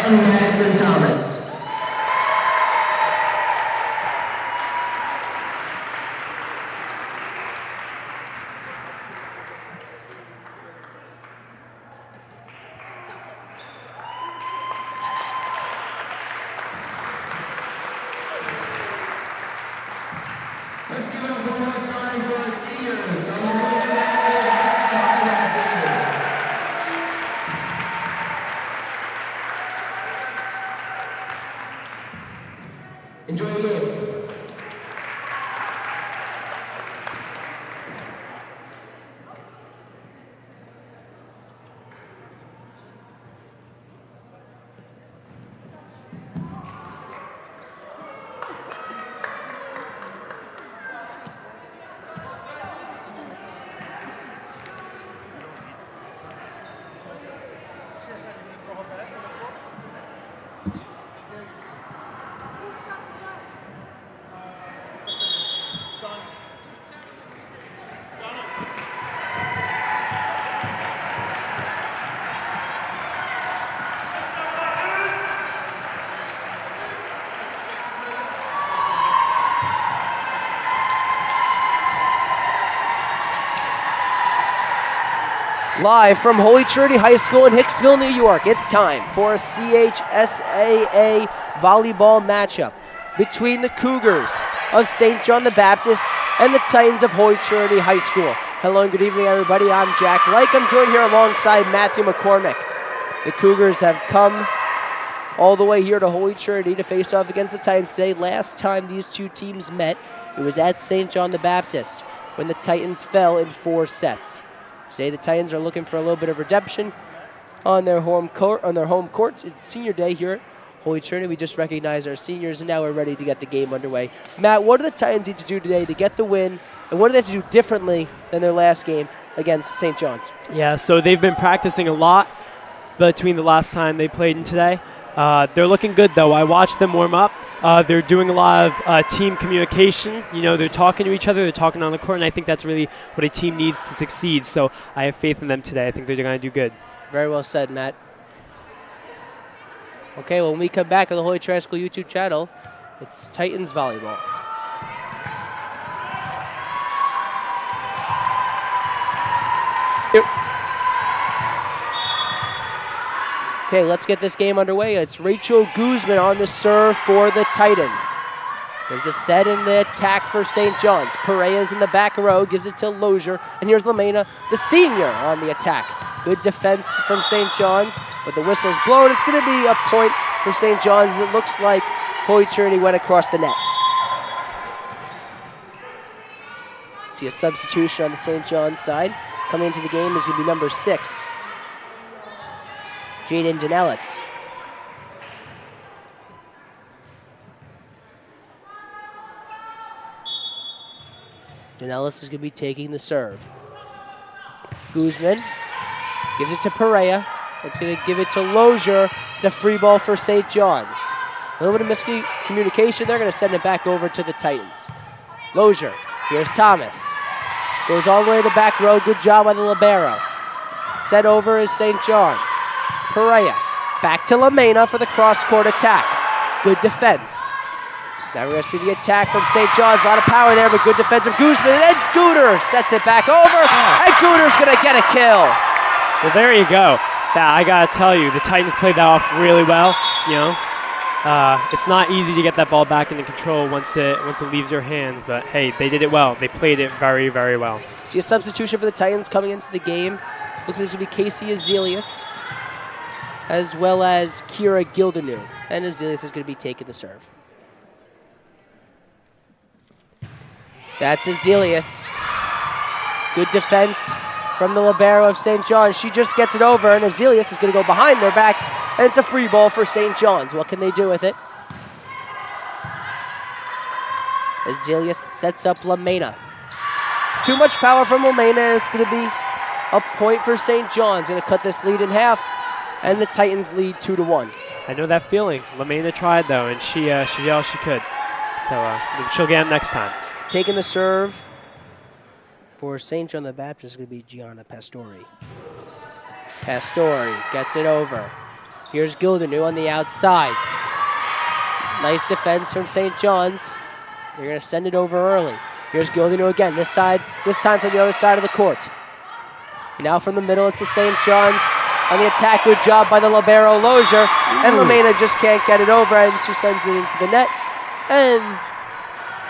And Madison Thomas. Let's give it up one more time for our seniors on the Volley team. Enjoy the game. Live from Holy Trinity High School in Hicksville, New York, it's time for a CHSAA volleyball matchup between the Cougars of St. John the Baptist and the Titans of Holy Trinity High School. Hello and good evening, everybody. I'm Jack Lake. I'm joined here alongside Matthew McCormick. The Cougars have come all the way here to Holy Trinity to face off against the Titans today. Last time these two teams met, it was at St. John the Baptist when the Titans fell in 4 sets. Today, the Titans are looking for a little bit of redemption on their home court. It's senior day here at Holy Trinity. We just recognized our seniors, and now we're ready to get the game underway. Matt, what do the Titans need to do today to get the win, and what do they have to do differently than their last game against St. John's? Yeah, so they've been practicing a lot between the last time they played and today. They're looking good, though. I watched them warm up. They're doing a lot of team communication. You know, they're talking to each other. They're talking on the court, and I think that's really what a team needs to succeed. So I have faith in them today. I think they're going to do good. Very well said, Matt. Okay, well, when we come back on the Holy Trinity School YouTube channel, it's Titans Volleyball. Yep. Okay, let's get this game underway. It's Rachel Guzman on the serve for the Titans. There's the set and the attack for St. John's. Perea's in the back row, gives it to Lozier. And here's Lamena, the senior, on the attack. Good defense from St. John's, but the whistle's blown. It's going to be a point for St. John's. It looks like Holy Trinity went across the net. See a substitution on the St. John's side. Coming into the game is going to be number 6. Jaden Danellis. Danellis is going to be taking the serve. Guzman gives it to Perea. It's going to give it to Lozier. It's a free ball for St. John's. A little bit of miscommunication. They're going to send it back over to the Titans. Lozier. Here's Thomas. Goes all the way to the back row. Good job by the libero. Set over is St. John's. Perea, back to Lamena for the cross-court attack. Good defense. Now we're going to see the attack from St. John's. A lot of power there, but good defense from Guzman. And then Gooter sets it back over, and Gooter's going to get a kill. Well, there you go. I got to tell you, the Titans played that off really well. You know, It's not easy to get that ball back into control once it leaves your hands, but hey, they did it well. They played it very, very well. See a substitution for the Titans coming into the game. Looks like it's going to be Casey Azelius, as well as Kira Gildenew. And Azelius is going to be taking the serve. That's Azelius. Good defense from the libero of St. John's. She just gets it over, and Azelius is going to go behind their back, and it's a free ball for St. John's. What can they do with it? Azelius sets up Lamena. Too much power from Lamena, and it's going to be a point for St. John's. Going to cut this lead in half, and the Titans lead 2-1. I know that feeling. Lamena tried, though, and she did all she could. So she'll get him next time. Taking the serve for St. John the Baptist is going to be Gianna Pastori. Pastori gets it over. Here's Gildenew on the outside. Nice defense from St. John's. They're going to send it over early. Here's Gildenew again, this time from the other side of the court. Now from the middle, it's the St. John's on the attack. Good job by the libero Lozier. And Lamena just can't get it over, and she sends it into the net. And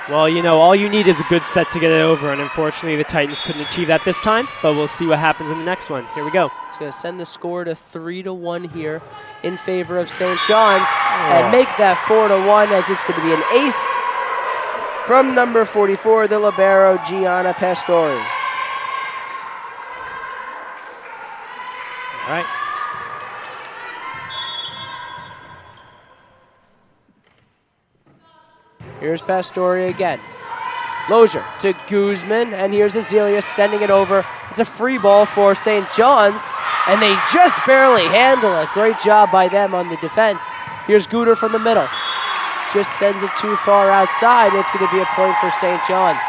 well, you know, all you need is a good set to get it over, and unfortunately the Titans couldn't achieve that this time, but we'll see what happens in the next one. Here we go. It's going to send the score to 3-1 here in favor of St. John's, and make that 4-1, as it's going to be an ace from number 44, the libero Gianna Pastori. All right. Here's Pastori again. Lozier to Guzman, and here's Azelius sending it over. It's a free ball for St. John's, and they just barely handle it. Great job by them on the defense. Here's Guder from the middle. Just sends it too far outside. It's going to be a point for St. John's.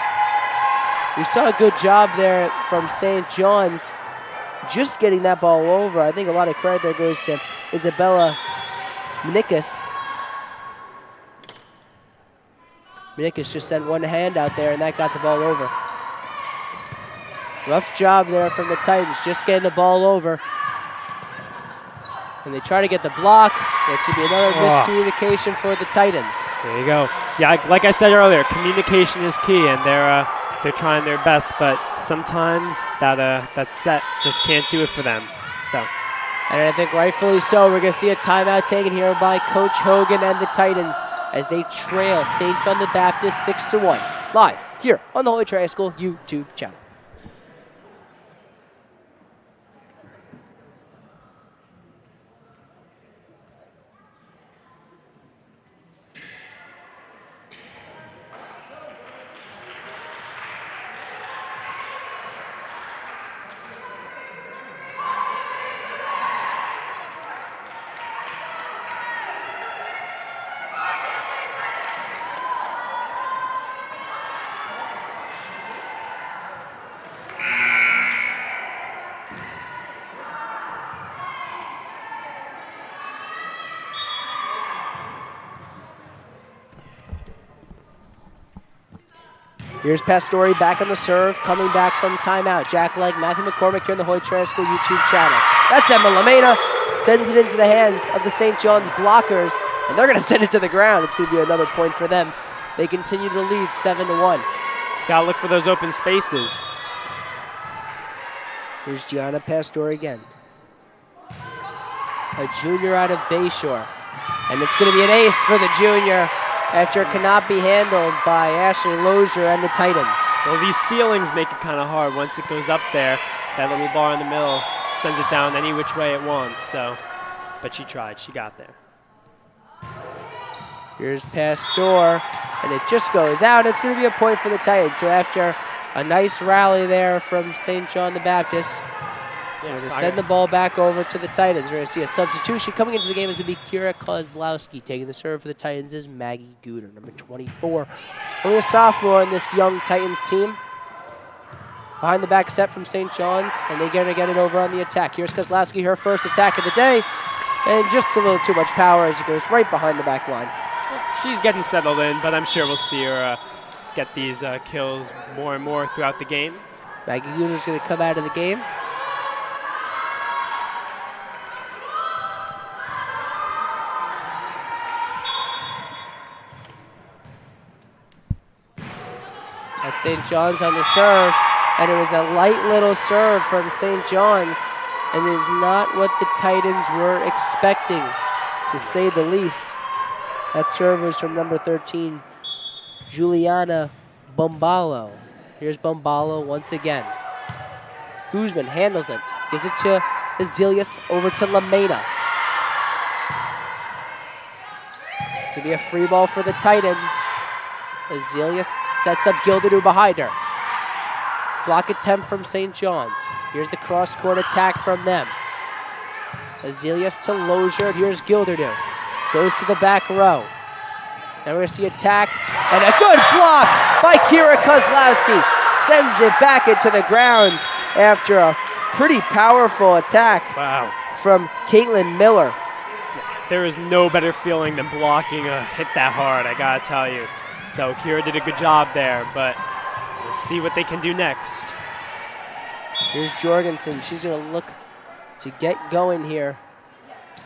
We saw a good job there from St. John's just getting that ball over. I think a lot of credit there goes to Isabella Minikas. Minikas just sent one hand out there, and that got the ball over. Rough job there from the Titans, just getting the ball over. And they try to get the block. It's going to be another miscommunication for the Titans. There you go. Yeah, like I said earlier, communication is key, and they're trying their best, but sometimes that set just can't do it for them. So. And I think rightfully so. We're going to see a timeout taken here by Coach Hogan and the Titans as they trail St. John the Baptist 6-1. Live here on the Holy Trinity School YouTube channel. Here's Pastori back on the serve, coming back from timeout. Jack Legg, Matthew McCormick here on the Holy Trinity School YouTube channel. That's Emma Lamena, sends it into the hands of the St. John's blockers, and they're going to send it to the ground. It's going to be another point for them. They continue to lead 7-1. Got to look for those open spaces. Here's Gianna Pastori again. A junior out of Bayshore. And it's going to be an ace for the junior after it cannot be handled by Ashley Lozier and the Titans. Well, these ceilings make it kind of hard. Once it goes up there, that little bar in the middle sends it down any which way it wants. So, but she tried. She got there. Here's Pastor, and it just goes out. It's going to be a point for the Titans. So after a nice rally there from St. John the Baptist, we're going to send the ball back over to the Titans. We're going to see a substitution. Coming into the game is going to be Kira Kozlowski. Taking the serve for the Titans is Maggie Guder, number 24. Only a sophomore on this young Titans team. Behind the back set from St. John's, and they're going to get it over on the attack. Here's Kozlowski, her first attack of the day, and just a little too much power as it goes right behind the back line. She's getting settled in, but I'm sure we'll see her get these kills more and more throughout the game. Maggie Guder is going to come out of the game. It's St. John's on the serve, and it was a light little serve from St. John's, and it is not what the Titans were expecting, to say the least. That serve was from number 13, Juliana Bombalo. Here's Bombalo once again. Guzman handles it, gives it to Azelius, over to Lamena. To be a free ball for the Titans. Azelius sets up Gilderdew behind her. Block attempt from St. John's. Here's the cross-court attack from them. Azelius to Lozier. Here's Gilderdew. Goes to the back row. Now we're going to see attack. And a good block by Kira Kozlowski. Sends it back into the ground after a pretty powerful attack from Caitlin Miller. There is no better feeling than blocking a hit that hard, I gotta tell you. So Kira did a good job there, but let's see what they can do next. Here's Jorgensen. She's going to look to get going here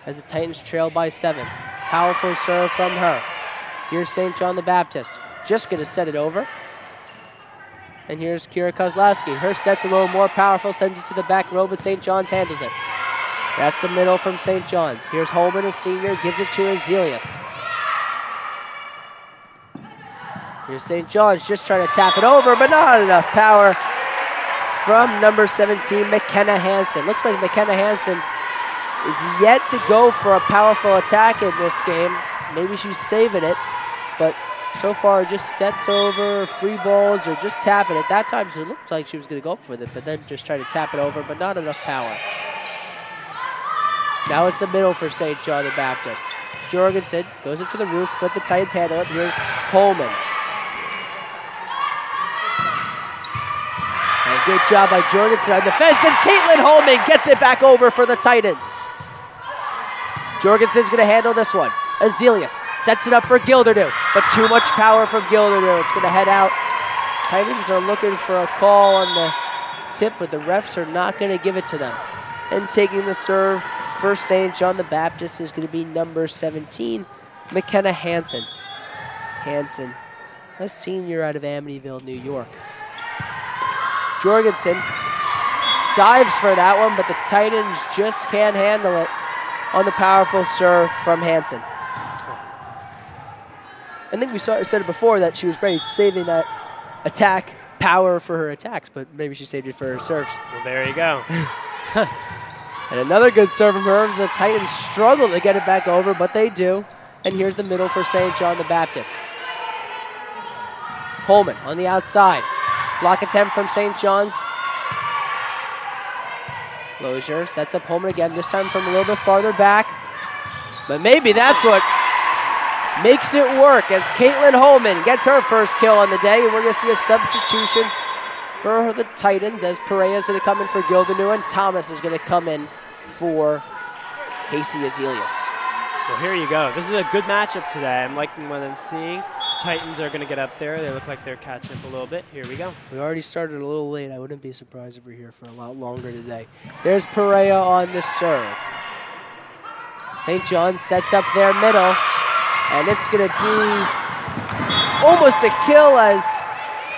as the Titans trail by 7. Powerful serve from her. Here's St. John the Baptist. Just going to set it over. And here's Kira Kozlowski. Her set's a little more powerful, sends it to the back row, but St. John's handles it. That's the middle from St. John's. Here's Holman, a senior, gives it to Azelius. Here's St. John's just trying to tap it over, but not enough power from number 17, McKenna Hansen. Looks like McKenna Hansen is yet to go for a powerful attack in this game. Maybe she's saving it, but so far just sets over, free balls, or just tapping it. That time it looked like she was going to go up with it, but then just try to tap it over, but not enough power. Now it's the middle for St. John the Baptist. Jorgensen goes into the roof, but the Titans handle it. Here's Holman. And good job by Jorgensen on defense, and Caitlin Holman gets it back over for the Titans. Jorgensen's going to handle this one. Azelius sets it up for Gilderdew, but too much power from Gilderdew. It's going to head out. Titans are looking for a call on the tip, but the refs are not going to give it to them. And taking the serve for St. John the Baptist is going to be number 17, McKenna Hansen. Hansen, a senior out of Amityville, New York. Jorgensen dives for that one, but the Titans just can't handle it on the powerful serve from Hansen. I think we said it before that she was maybe saving that attack power for her attacks, but maybe she saved it for her serves. Well, there you go. And another good serve from her. The Titans struggle to get it back over, but they do. And here's the middle for St. John the Baptist. Holman on the outside. Block attempt from St. John's. Lozier sets up Holman again, this time from a little bit farther back. But maybe that's what makes it work as Caitlin Holman gets her first kill on the day. And we're going to see a substitution for the Titans as Perea is going to come in for Gilderdew and Thomas is going to come in for Casey Azelius. Well, here you go. This is a good matchup today. I'm liking what I'm seeing. Titans are going to get up there. They look like they're catching up a little bit. Here we go. We already started a little late. I wouldn't be surprised if we're here for a lot longer today. There's Perea on the serve. St. John sets up their middle, and it's going to be almost a kill as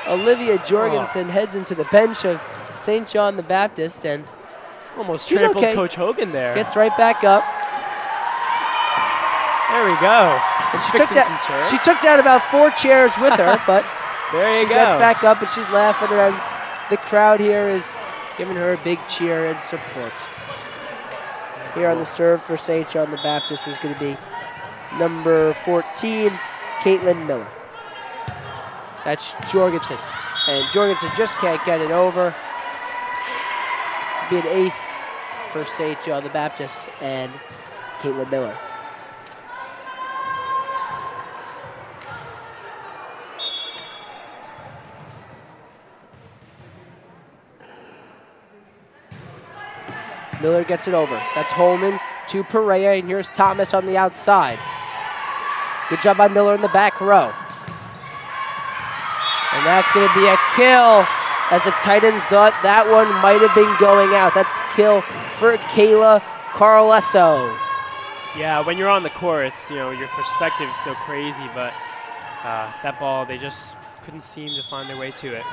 Olivia Jorgensen heads into the bench of St. John the Baptist, and almost trampled Coach Hogan there. Gets right back up. There we go. And she took down about 4 chairs with her, but there you she gets back up and she's laughing, and the crowd here is giving her a big cheer and support. Here on the serve for St. John the Baptist is going to be number 14, Caitlin Miller. That's Jorgensen. And Jorgensen just can't get it over. It'll be an ace for St. John the Baptist and Caitlin Miller. Miller gets it over. That's Holman to Perea, and here's Thomas on the outside. Good job by Miller in the back row. And that's going to be a kill, as the Titans thought that one might have been going out. That's a kill for Kayla Carlesso. Yeah, when you're on the court, it's, your perspective is so crazy, but that ball, they just couldn't seem to find their way to it.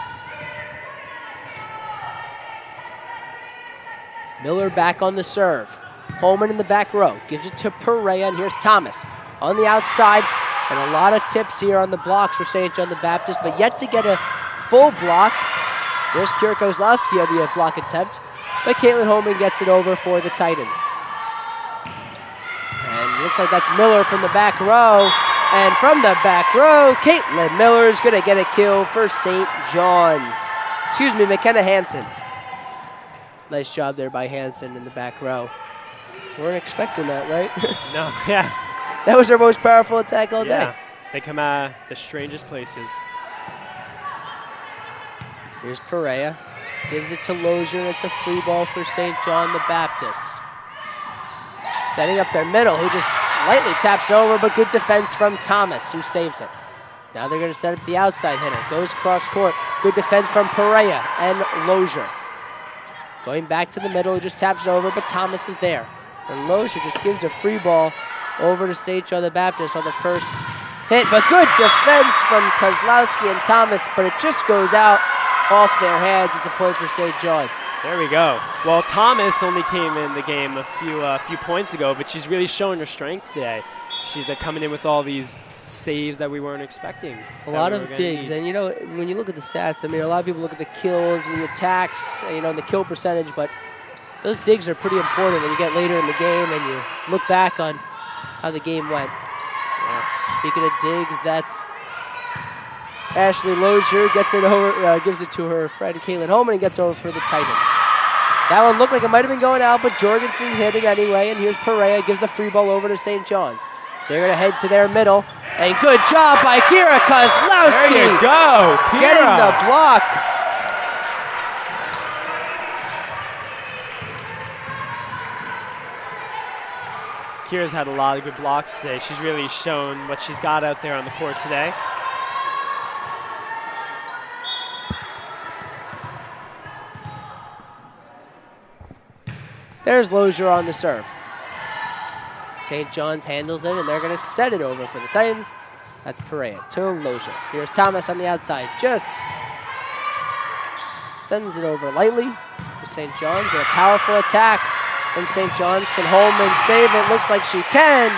Miller back on the serve. Holman in the back row. Gives it to Perea, and here's Thomas on the outside. And a lot of tips here on the blocks for St. John the Baptist, but yet to get a full block. There's Kira Kozlowski on the block attempt, but Caitlin Holman gets it over for the Titans. And looks like that's Miller from the back row. And from the back row, Caitlin Miller is going to get a kill for St. John's. Excuse me, McKenna Hansen. Nice job there by Hansen in the back row. Weren't expecting that, right? No, yeah. That was our most powerful attack all day. They come out of the strangest places. Here's Perea. Gives it to Lozier. It's a free ball for St. John the Baptist. Setting up their middle, who just lightly taps over, but good defense from Thomas, who saves it. Now they're going to set up the outside hitter. Goes cross court. Good defense from Perea and Lozier. Going back to the middle, who just taps over, but Thomas is there. And Lozier just gives a free ball over to St. John the Baptist on the first hit, but good defense from Kozlowski and Thomas, but it just goes out off their heads. It's a point for St. John's. There we go. Well, Thomas only came in the game a few points ago, but she's really showing her strength today. She's coming in with all these saves that we weren't expecting. A lot of digs, and you know, when you look at the stats, I mean, a lot of people look at the kills and the attacks, you know, and the kill percentage, but those digs are pretty important when you get later in the game and you look back on how the game went. Yeah. Speaking of digs, that's Ashley Lozier gets it over, gives it to her friend Caitlin Holman and gets over for the Titans. That one looked like it might have been going out, but Jorgensen hit it anyway, and here's Perea, gives the free ball over to St. John's. They're going to head to their middle, and good job by Kira Kozlowski. There you go, Kira. Getting the block. Kira's had a lot of good blocks today. She's really shown what she's got out there on the court today. There's Lozier on the serve. St. John's handles it, and they're going to set it over for the Titans. That's Perea to Lozier. Here's Thomas on the outside. Just sends it over lightly to St. John's. And a powerful attack from St. John's. Can Holman save it? Looks like she can.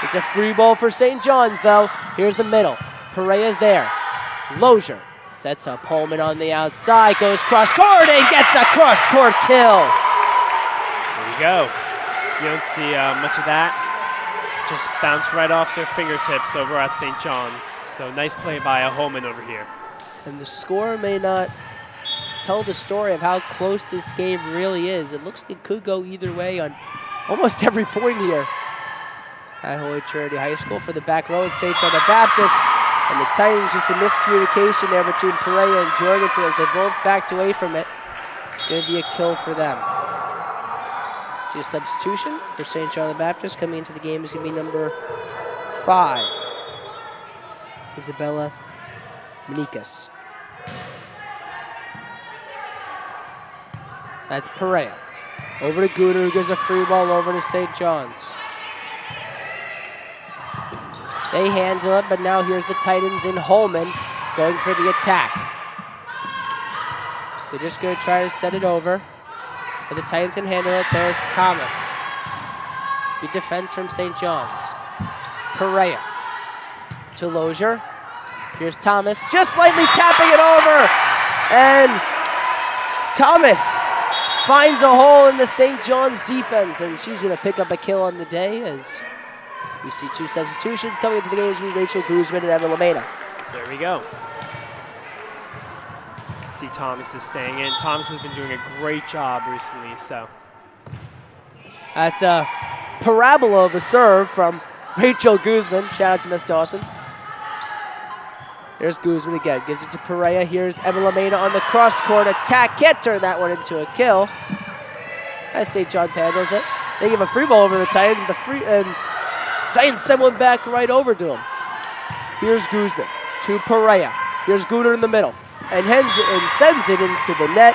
It's a free ball for St. John's, though. Here's the middle. Perea's there. Lozier sets up Holman on the outside. Goes cross-court and gets a cross-court kill. There you go. You don't see much of that. Just bounced right off their fingertips over at St. John's. So nice play by a Holman over here. And the score may not tell the story of how close this game really is. It looks like it could go either way on almost every point here at Holy Trinity High School. For the back row, it's St. John the Baptist. And the Titans, just a miscommunication there between Perea and Jorgensen as they both backed away from it. It's going to be a kill for them. See a substitution for St. John the Baptist. Coming into the game is going to be number 5, Isabella Manikas. That's Perea. Over to Guder, who gives a free ball over to St. John's. They handle it, but now here's the Titans in Holman going for the attack. They're just going to try to set it over, but the Titans can handle it. There's Thomas. Good defense from St. John's. Perea to Lozier. Here's Thomas, just lightly tapping it over. And Thomas finds a hole in the St. John's defense, and she's going to pick up a kill on the day as we see 2 substitutions coming into the games with Rachel Guzman and Emma Lamena. There we go. See Thomas is staying in. Thomas has been doing a great job recently, so. That's a parabola of a serve from Rachel Guzman. Shout out to Miss Dawson. There's Guzman again. Gives it to Perea. Here's Emma Lamena on the cross-court attack. Can't turn that one into a kill. As St. John's handles it. They give a free ball over to the Titans. And Titans send one back right over to him. Here's Guzman to Perea. Here's Guder in the middle. And sends it into the net.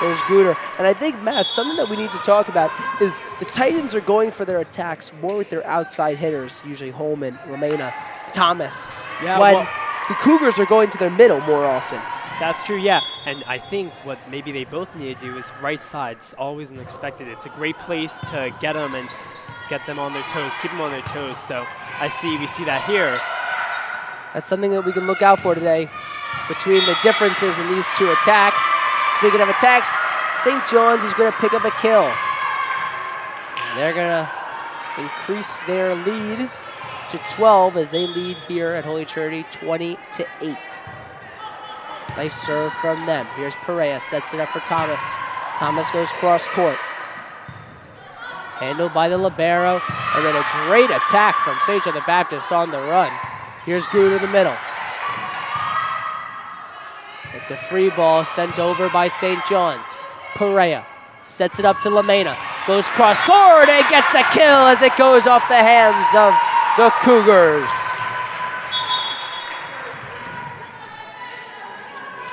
There's Guder. And I think, Matt, something that we need to talk about is the Titans are going for their attacks more with their outside hitters, usually Holman, Lamena, Thomas. Yeah, when well, the Cougars are going to their middle more often. that's true, yeah. And I think what maybe they both need to do is right sides, always unexpected. It's a great place to get them and get them on their toes, keep them on their toes. So we see that here. That's something that we can look out for today between the differences in these two attacks. Speaking of attacks, St. John's is going to pick up a kill. They're going to increase their lead to 12 as they lead here at Holy Trinity 20-8. Nice serve from them. Here's Perea, sets it up for Thomas. Thomas goes cross court. Handled by the libero, and then a great attack from St. John the Baptist on the run. Here's Good in the middle. It's a free ball sent over by St. John's. Perea sets it up to Lamena. Goes cross court and gets a kill as it goes off the hands of the Cougars.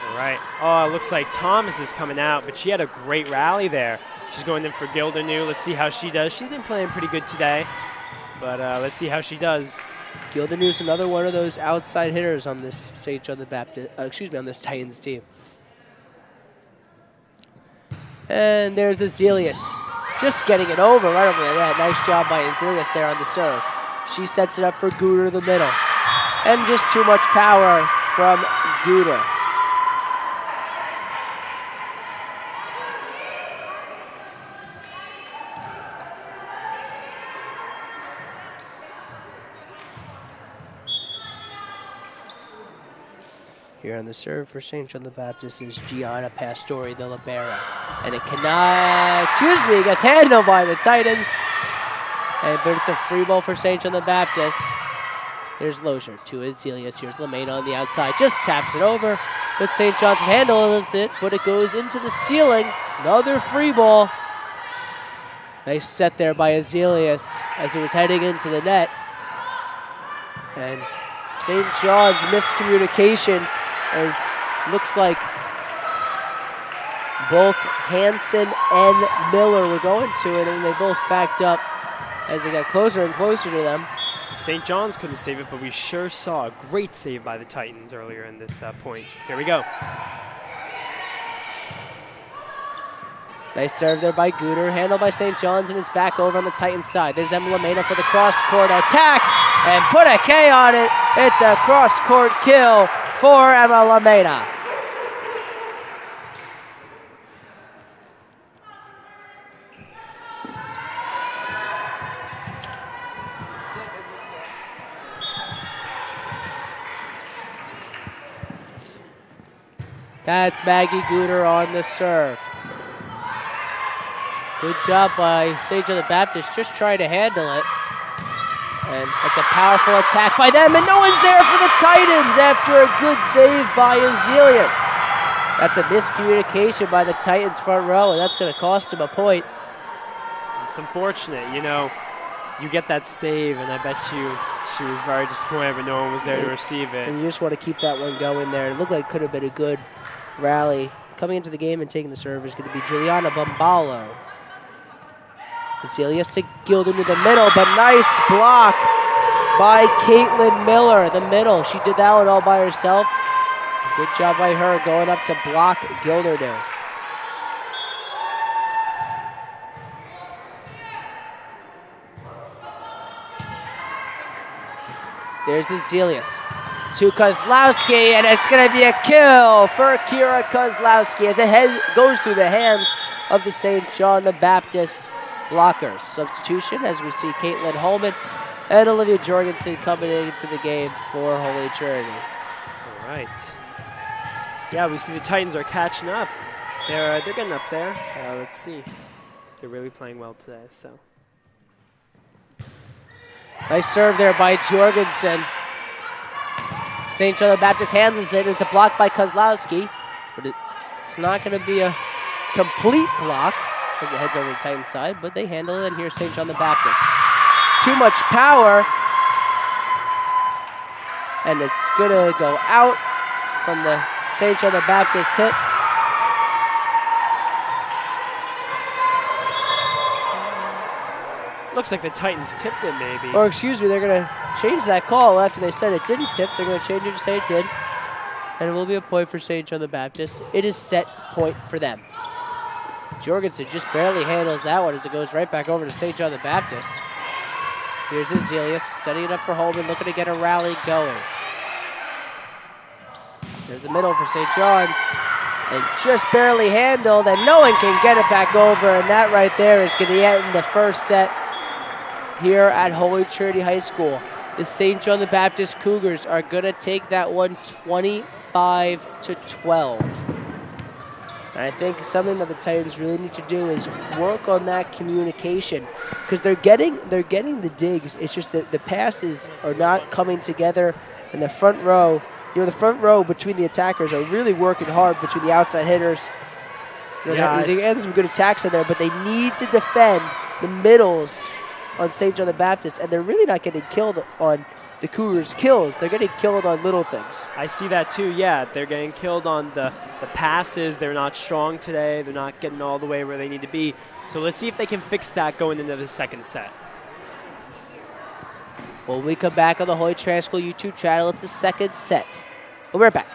All right. Oh, it looks like Thomas is coming out, but she had a great rally there. She's going in for Gildernew. Let's see how she does. She's been playing pretty good today, but let's see how she does. Gildernew, another one of those outside hitters on this St. John the Baptist, on this Titans team. And there's Azelius, just getting it over right over the net. Nice job by Azelius there on the serve. She sets it up for Guder in the middle. And just too much power from Guder. Here on the serve for St. John the Baptist is Gianna Pastori, the libero. And it cannot, gets handled by the Titans. But it's a free ball for St. John the Baptist. There's Lozier to Azelius. Here's Lamena on the outside. Just taps it over. But St. John's handles it, but it goes into the ceiling. Another free ball. Nice set there by Azelius as it was heading into the net. And St. John's miscommunication as looks like both Hansen and Miller were going to it, and they both backed up as it got closer and closer to them. St. John's couldn't save it, but we sure saw a great save by the Titans earlier in this point. Here we go. Nice serve there by Guder, handled by St. John's, and it's back over on the Titans side. There's Emma Lamena for the cross-court attack, and put a K on it. It's a cross-court kill for Emma Lamena. That's Maggie Guder on the serve. Good job by St. John the Baptist, just trying to handle it. And it's a powerful attack by them, and no one's there for the Titans after a good save by Azelius. That's a miscommunication by the Titans front row, and that's going to cost him a point. It's unfortunate, you know. You get that save, and I bet you she was very disappointed, but no one was there to receive it. And you just want to keep that one going there. It looked like it could have been a good rally. Coming into the game and taking the serve is going to be Juliana Bombalo. Azelius to Gilden to the middle, but nice block by Caitlin Miller, the middle. She did that one all by herself. Good job by her going up to block Gildernew. There's Azelius to Kozlowski, and it's going to be a kill for Kira Kozlowski as it goes through the hands of the St. John the Baptist blockers. Substitution as we see Caitlin Holman and Olivia Jorgensen coming into the game for Holy Trinity. All right. Yeah, we see the Titans are catching up. They're getting up there. Let's see. They're really playing well today. So. Nice serve there by Jorgensen. St. John the Baptist handles it. It's a block by Kozlowski, but it's not going to be a complete block as it heads over to the Titans side, but they handle it, and here's St. John the Baptist. Too much power, and it's going to go out from the St. John the Baptist hit. Looks like the Titans tipped it, maybe. Or excuse me, they're going to change that call after they said it didn't tip. They're going to change it to say it did. And it will be a point for St. John the Baptist. It is set point for them. Jorgensen just barely handles that one as it goes right back over to St. John the Baptist. Here's Azelius setting it up for Holman, looking to get a rally going. There's the middle for St. John's. And just barely handled, and no one can get it back over. And that right there is going to end the first set here at Holy Trinity High School. The St. John the Baptist Cougars are going to take that one 25-12. And I think something that the Titans really need to do is work on that communication, because they're getting the digs. It's just that the passes are not coming together, and the front row, the front row between the attackers are really working hard between the outside hitters. They get some good attacks in there, but they need to defend the middles on St. John the Baptist, and they're really not getting killed on the Cougars' kills. They're getting killed on little things. I see that too, yeah. They're getting killed on the passes. They're not strong today. They're not getting all the way where they need to be. So let's see if they can fix that going into the second set. When we come back on the Holy Trinity School YouTube channel, it's the second set. We'll be right back.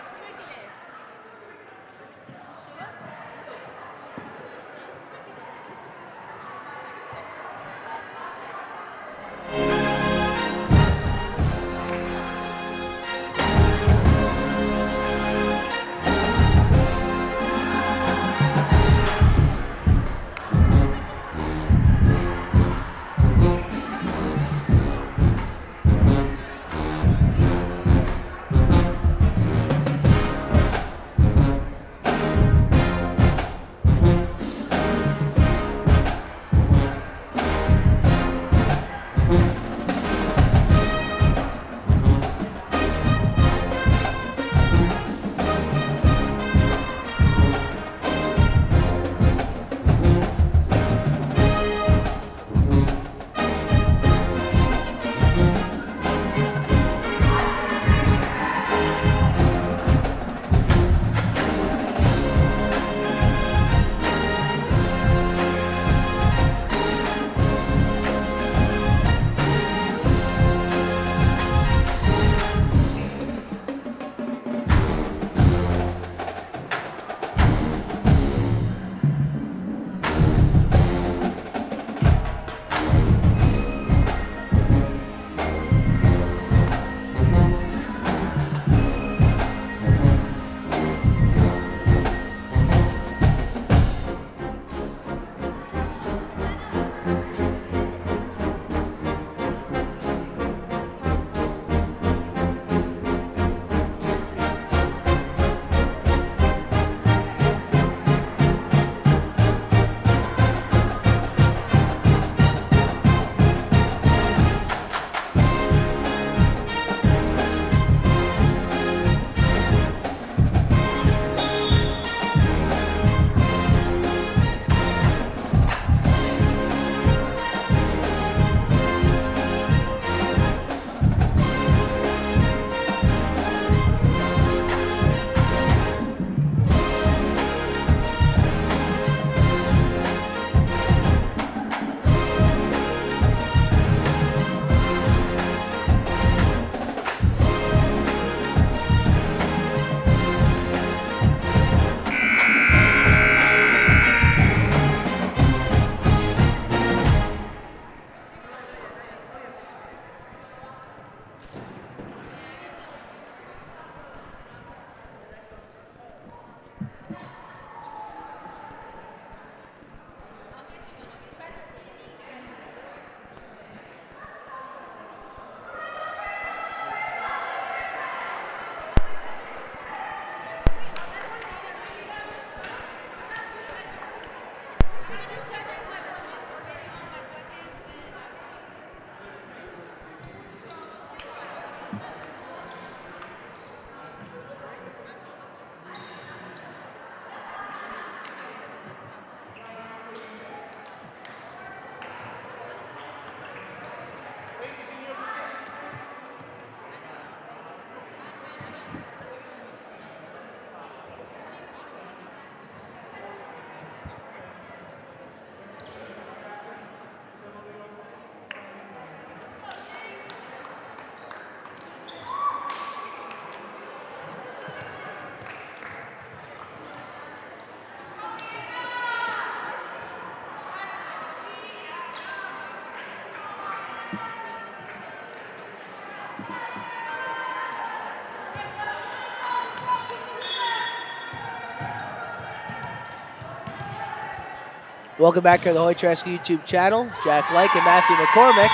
Welcome back to the Hoy Rescue YouTube channel. Jack Lake and Matthew McCormick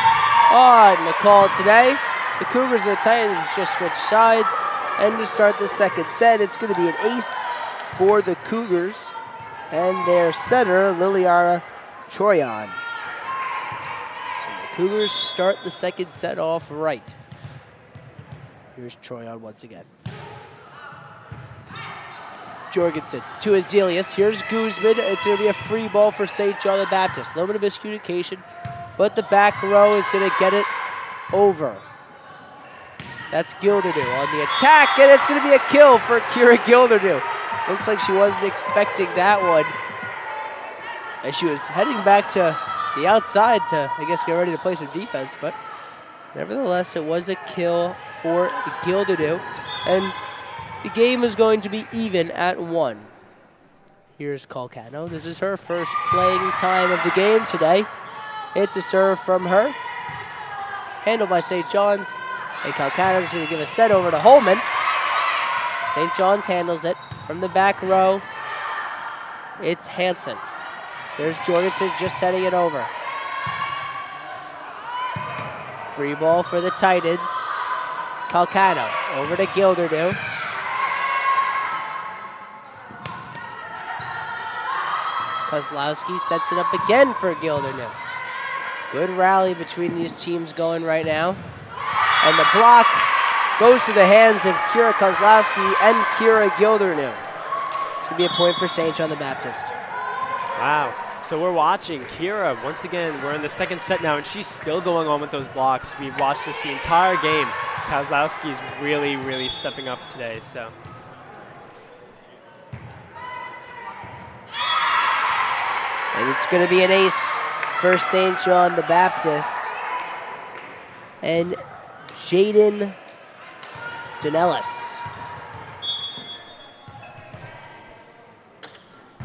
on the call today. The Cougars and the Titans just switched sides. And to start the second set, it's going to be an ace for the Cougars and their setter, Liliana Troyan. So the Cougars start the second set off right. Here's Troyan once again. Jorgensen to Azelius. Here's Guzman. It's going to be a free ball for St. John the Baptist. A little bit of miscommunication, but the back row is going to get it over. That's Gildernew on the attack, and it's going to be a kill for Kira Gildernew. Looks like she wasn't expecting that one. As she was heading back to the outside to, I guess, get ready to play some defense, but nevertheless, it was a kill for Gildernew. And the game is going to be even at 1. Here's Calcano. This is her first playing time of the game today. It's a serve from her. Handled by St. John's. And Calcano is going to give a set over to Holman. St. John's handles it from the back row. It's Hansen. There's Jorgensen just setting it over. Free ball for the Titans. Calcano over to Gildernew. Kozlowski sets it up again for Gildernew. Good rally between these teams going right now. And the block goes through the hands of Kira Kozlowski and Kira Gildernew. It's going to be a point for St. John the Baptist. Wow. So we're watching Kira. Once again, we're in the second set now, and she's still going on with those blocks. We've watched this the entire game. Kozlowski's really, really stepping up today. So. And it's going to be an ace for St. John the Baptist. And Jaden Danellis.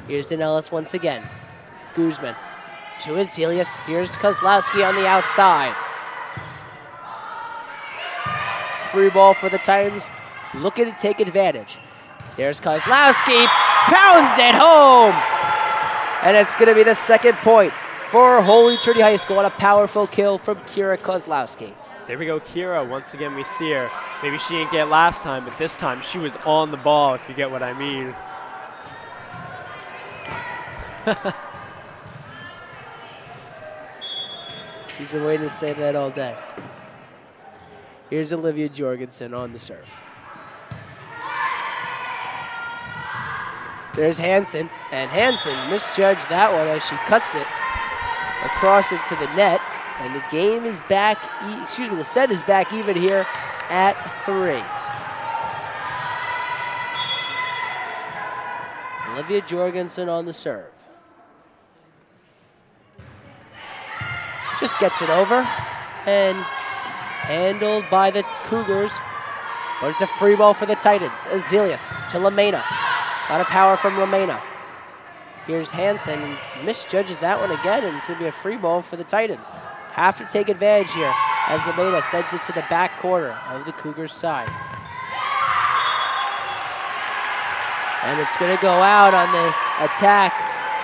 Here's Danellis once again. Guzman to Azelius. Here's Kozlowski on the outside. Free ball for the Titans. Looking to take advantage. There's Kozlowski. Pounds it home. And it's going to be the second point for Holy Trinity High School on a powerful kill from Kira Kozlowski. There we go, Kira. Once again, we see her. Maybe she didn't get last time, but this time she was on the ball, if you get what I mean. He's been waiting to say that all day. Here's Olivia Jorgensen on the serve. There's Hansen, and Hansen misjudged that one as she cuts it across it to the net, and the game is back, the set is back even here at 3. Olivia Jorgensen on the serve. Just gets it over, and handled by the Cougars, but it's a free ball for the Titans. Azelius to Lamena. A lot of power from Lamena. Here's Hansen, and misjudges that one again, and it's going to be a free ball for the Titans. Have to take advantage here as Lamena sends it to the back corner of the Cougars' side. And it's going to go out on the attack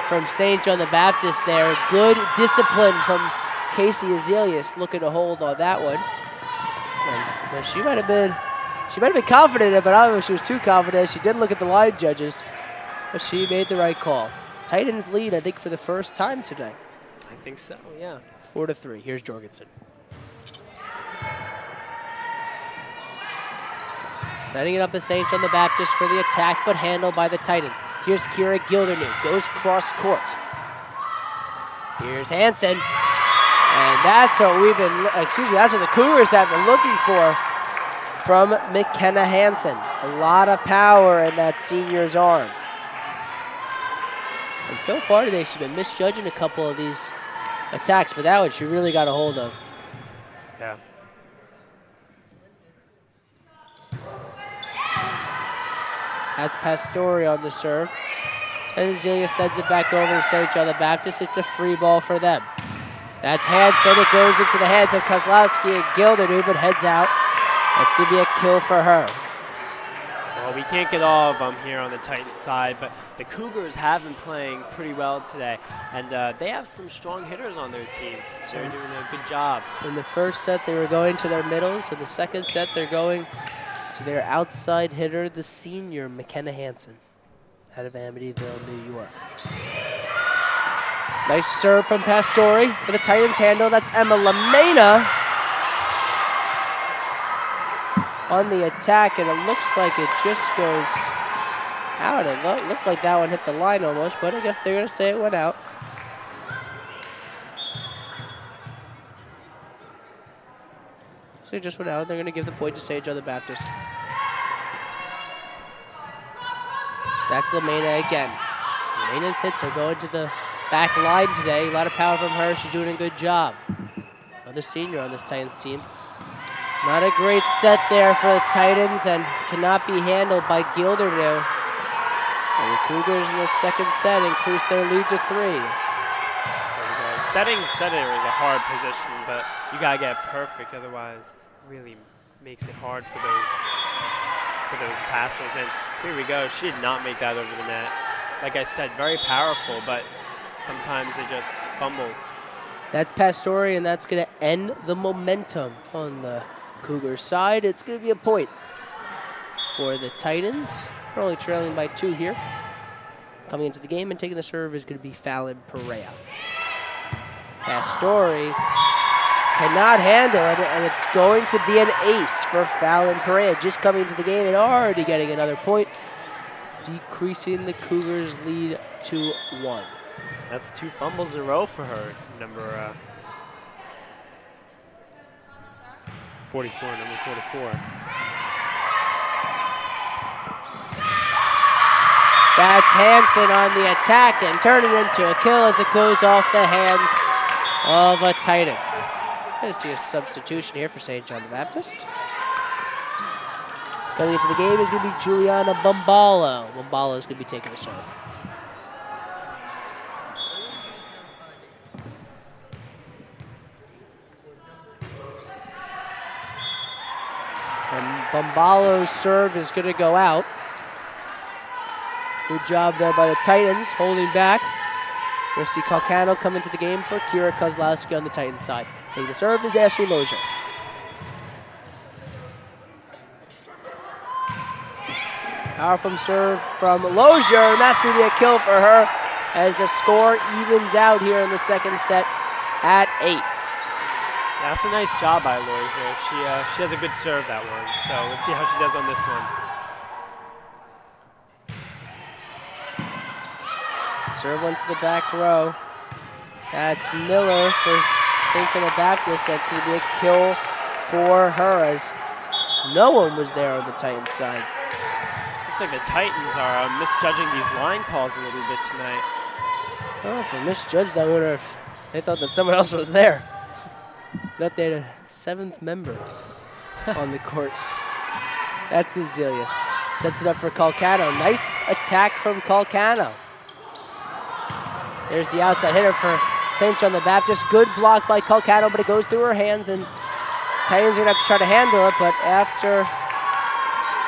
from St. John the Baptist there. Good discipline from Casey Azelius looking to hold on that one. And she might have been confident in it, but I don't know if she was too confident. She did look at the line judges, but she made the right call. Titans lead, I think, for the first time today. I think so, yeah. 4-3. Here's Jorgensen. Setting it up as St. John the Baptist for the attack, but handled by the Titans. Here's Kira Gildernew. Goes cross court. Here's Hansen. And that's what that's what the Cougars have been looking for from McKenna Hansen. A lot of power in that senior's arm. And so far today, she's been misjudging a couple of these attacks, but that one she really got a hold of. Yeah. That's Pastore on the serve. And Azelius sends it back over to St. John the Baptist. It's a free ball for them. That's Hansen. It goes into the hands of Kozlowski and Gildernew, but heads out. That's going to be a kill for her. Well, we can't get all of them here on the Titans side, but the Cougars have been playing pretty well today, and they have some strong hitters on their team, so they're doing a good job. In the first set, they were going to their middles. In the second set, they're going to their outside hitter, the senior, McKenna Hansen, out of Amityville, New York. Nice serve from Pastore for the Titans handle. That's Emma Lamena on the attack, and it looks like it just goes out. It looked like that one hit the line almost, but I guess they're going to say it went out. So it just went out. They're going to give the point to St. John the Baptist. That's Lamena again. Lamena's hits are going to the back line today. A lot of power from her. She's doing a good job. Another senior on this Titans team. Not a great set there for the Titans and cannot be handled by Gildernew. And the Cougars in the second set increase their lead to 3. Setting center is a hard position, but you gotta get it perfect, otherwise it really makes it hard for those passers. And here we go, she did not make that over the net. Like I said, very powerful, but sometimes they just fumble. That's Pastore, and that's going to end the momentum on the Cougars side. It's going to be a point for the Titans. They're only trailing by 2 here. Coming into the game and taking the serve is going to be Fallon Perea. Pastore cannot handle it, and it's going to be an ace for Fallon Perea. Just coming into the game and already getting another point, decreasing the Cougars' lead to 1. That's 2 fumbles in a row for her, number 44, number 44. That's Hansen on the attack and turning into a kill as it goes off the hands of a Titan. Going to see a substitution here for St. John the Baptist. Coming into the game is going to be Juliana Bombalo. Bombalo is going to be taking the serve. And Bombalo's serve is going to go out. Good job there by the Titans, holding back. We'll see Calcano come into the game for Kira Kozlowski on the Titans side. Taking the serve is Ashley Lozier. Powerful serve from Lozier, and that's going to be a kill for her as the score evens out here in the second set at 8. That's a nice job by Lozier. She has a good serve, that one. So let's see how she does on this one. Serve one to the back row. That's Miller for St. John the Baptist. That's going to be a kill for her as no one was there on the Titans side. Looks like the Titans are misjudging these line calls a little bit tonight. Oh, if they misjudged, I wonder if they thought that someone else was there. That they had a 7th member on the court. That's Azilius. Sets it up for Calcano. Nice attack from Calcano. There's the outside hitter for St. John the Baptist. Good block by Calcano, but it goes through her hands, and Titans are going to have to try to handle it, but after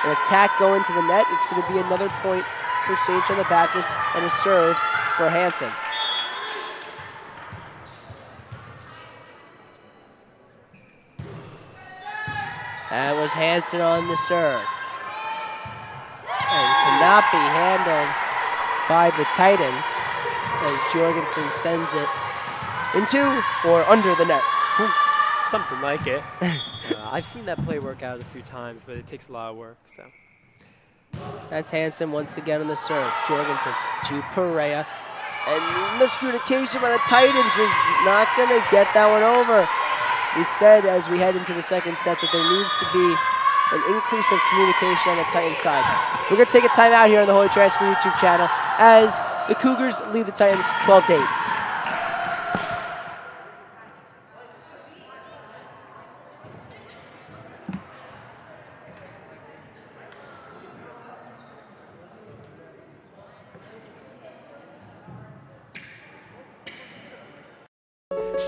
an attack going to the net, it's going to be another point for St. John the Baptist and a serve for Hansen. That was Hansen on the serve. And cannot be handled by the Titans as Jorgensen sends it into or under the net. Something like it. I've seen that play work out a few times, but it takes a lot of work. So that's Hansen once again on the serve. Jorgensen to Perea. And miscommunication by the Titans is not going to get that one over. We said as we head into the second set that there needs to be an increase of communication on the Titans side. We're going to take a timeout here on the Holy Transfer YouTube channel as the Cougars lead the Titans 12-8.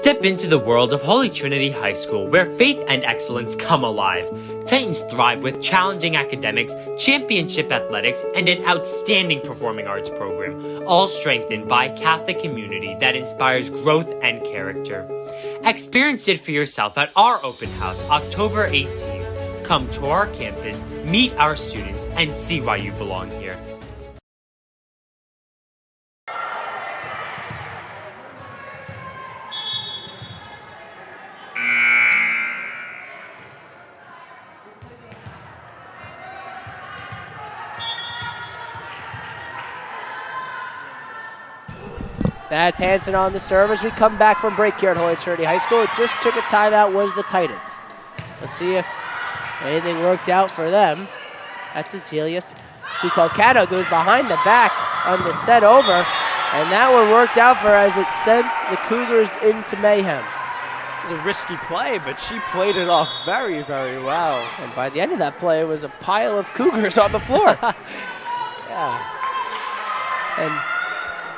Step into the world of Holy Trinity High School, where faith and excellence come alive. Titans thrive with challenging academics, championship athletics, and an outstanding performing arts program, all strengthened by a Catholic community that inspires growth and character. Experience it for yourself at our open house, October 18th. Come to our campus, meet our students, and see why you belong here. That's Hansen on the serve as we come back from break here at Holy Trinity High School. It just took a timeout, was the Titans. Let's see if anything worked out for them. That's Azelius. Calcano goes behind the back on the set over, and that one worked out for her as it sent the Cougars into mayhem. It was a risky play, but she played it off very, very well. And by the end of that play, it was a pile of Cougars on the floor. Yeah. And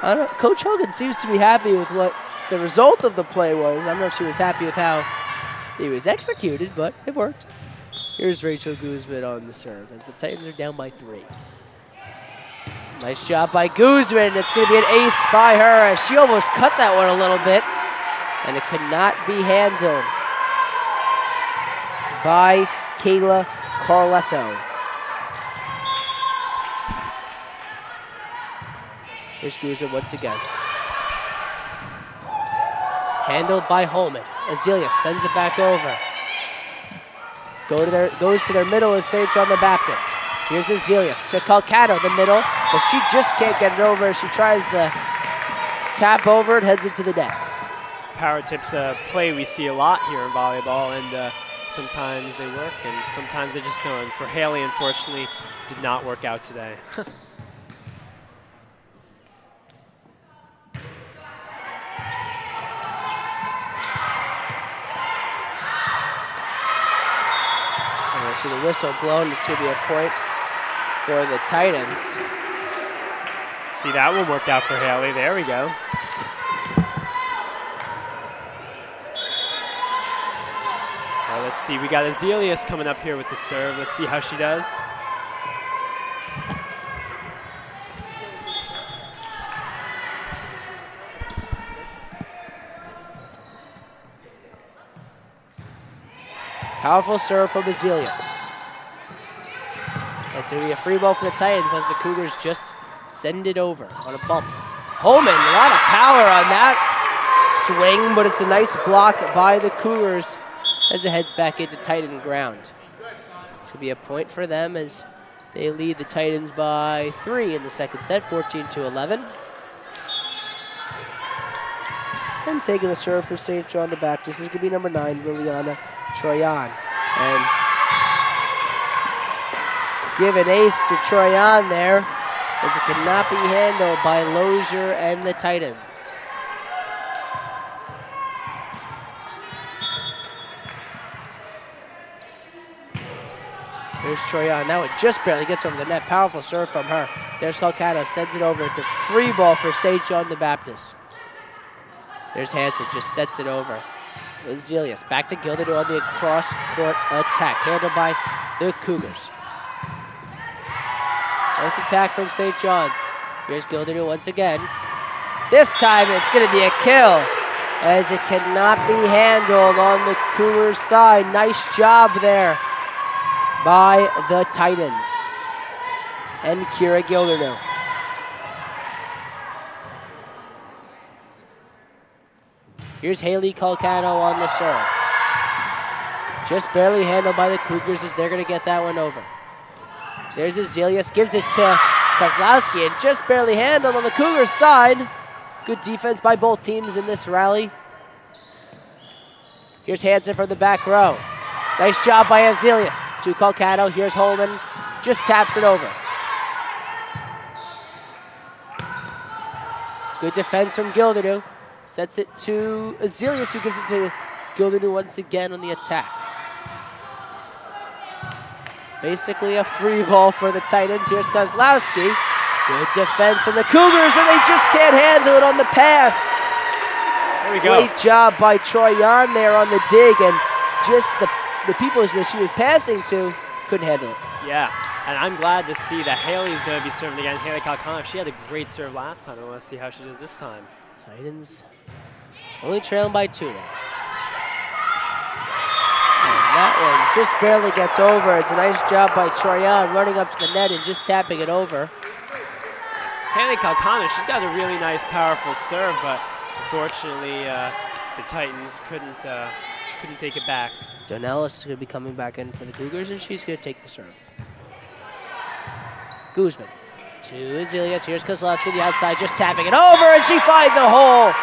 I don't know, Coach Hogan seems to be happy with what the result of the play was. I don't know if she was happy with how it was executed, but it worked. Here's Rachel Guzman on the serve as the Titans are down by 3. Nice job by Guzman. It's going to be an ace by her as she almost cut that one a little bit, and it could not be handled by Kayla Carlesso. Here's Guzman once again. Handled by Holman. Azelius sends it back over. Goes to their middle is St. John the Baptist. Here's Azelius to Calcano, the middle, but she just can't get it over. She tries the tap over and heads it to the net. Power tips a play we see a lot here in volleyball, and sometimes they work and sometimes they just don't. And for Haley, unfortunately, did not work out today. See the whistle blown. It's going to be a point for the Titans. See, that one worked out for Haley. There we go. Well, let's see. We got Azelius coming up here with the serve. Let's see how she does. Powerful serve from Azelius. It's going to be a free ball for the Titans as the Cougars just send it over on a bump. Holman, a lot of power on that swing, but it's a nice block by the Cougars as it heads back into Titan ground. It's going to be a point for them as they lead the Titans by 3 in the second set, 14-11. And taking the serve for St. John the Baptist is going to be number 9, Liliana Troyan. And give an ace to Troyan there as it cannot be handled by Lozier and the Titans. There's Troyan. Now it just barely gets over the net. Powerful serve from her. There's Calcano. Sends it over. It's a free ball for St. John the Baptist. There's Hansen. Just sets it over. Azelius back to Gilder on the cross-court attack. Handled by the Cougars. Nice attack from St. John's. Here's Gilder once again. This time it's going to be a kill as it cannot be handled on the Cougars side. Nice job there by the Titans and Kira Gilderneau. Here's Haley Calcano on the serve. Just barely handled by the Cougars as they're going to get that one over. There's Azelius, gives it to Kozlowski, and just barely handled on the Cougars side. Good defense by both teams in this rally. Here's Hansen from the back row. Nice job by Azelius. To Calcano, here's Holman. Just taps it over. Good defense from Gilderneau. Sets it to Azelius, who gives it to Gilderneau once again on the attack. Basically a free ball for the Titans. Here's Kozlowski. Good defense from the Cougars, and they just can't handle it on the pass. There we go. Great job by Troyan there on the dig, and just the people that she was passing to couldn't handle it. Yeah, and I'm glad to see that Haley's going to be serving again. Haley Kalkanov, she had a great serve last time. I want to see how she does this time. Titans only trailing by 2 now. That one just barely gets over. It's a nice job by Troyan running up to the net and just tapping it over. Haley Kalkana, she's got a really nice, powerful serve, but unfortunately, the Titans couldn't take it back. Jonellis is going to be coming back in for the Cougars, and she's going to take the serve. Guzman to Azelius. Here's Kozlowski on the outside, just tapping it over, and she finds a hole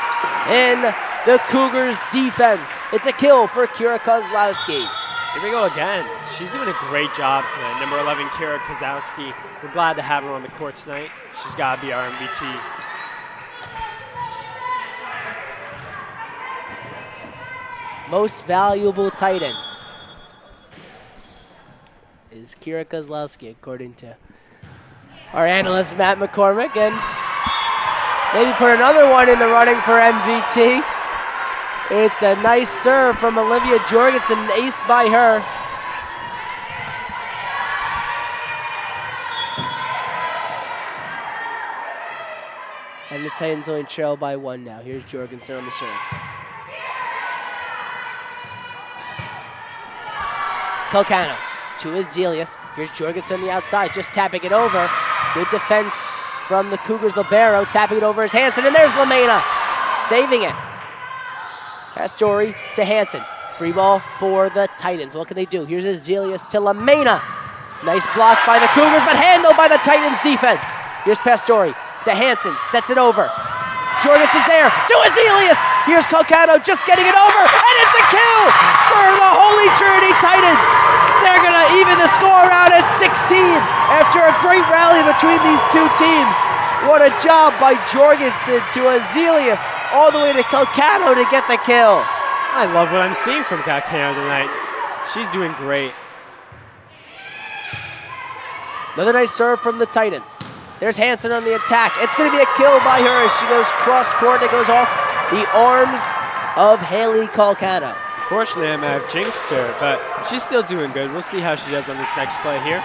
in the Cougars' defense. It's a kill for Kira Kozlowski. Here we go again. She's doing a great job tonight. Number 11, Kira Kozlowski. We're glad to have her on the court tonight. She's got to be our MVP. Most valuable Titan is Kira Kozlowski, according to our analyst, Matt McCormick. And maybe put another one in the running for MVP. It's a nice serve from Olivia Jorgensen, an ace by her. And the Titans only trail by 1 now. Here's Jorgensen on the serve. Kalkano to Azelius. Here's Jorgensen on the outside, just tapping it over. Good defense from the Cougars. Libero tapping it over is Hansen, and there's Lamena saving it. Pastori to Hansen. Free ball for the Titans. What can they do? Here's Azelius to Lamena. Nice block by the Cougars, but handled by the Titans defense. Here's Pastori to Hansen, sets it over. Jorgensen's there to Azelius. Here's Calcano just getting it over, and it's a kill for the Holy Trinity Titans. They're going to even the score out at 16 after a great rally between these two teams. What a job by Jorgensen to Azelius, all the way to Calcano to get the kill. I love what I'm seeing from Calcano tonight. She's doing great. Another nice serve from the Titans. There's Hansen on the attack. It's going to be a kill by her as she goes cross-court. It goes off the arms of Haley Calcano. Fortunately, I might have jinxed her, but she's still doing good. We'll see how she does on this next play here.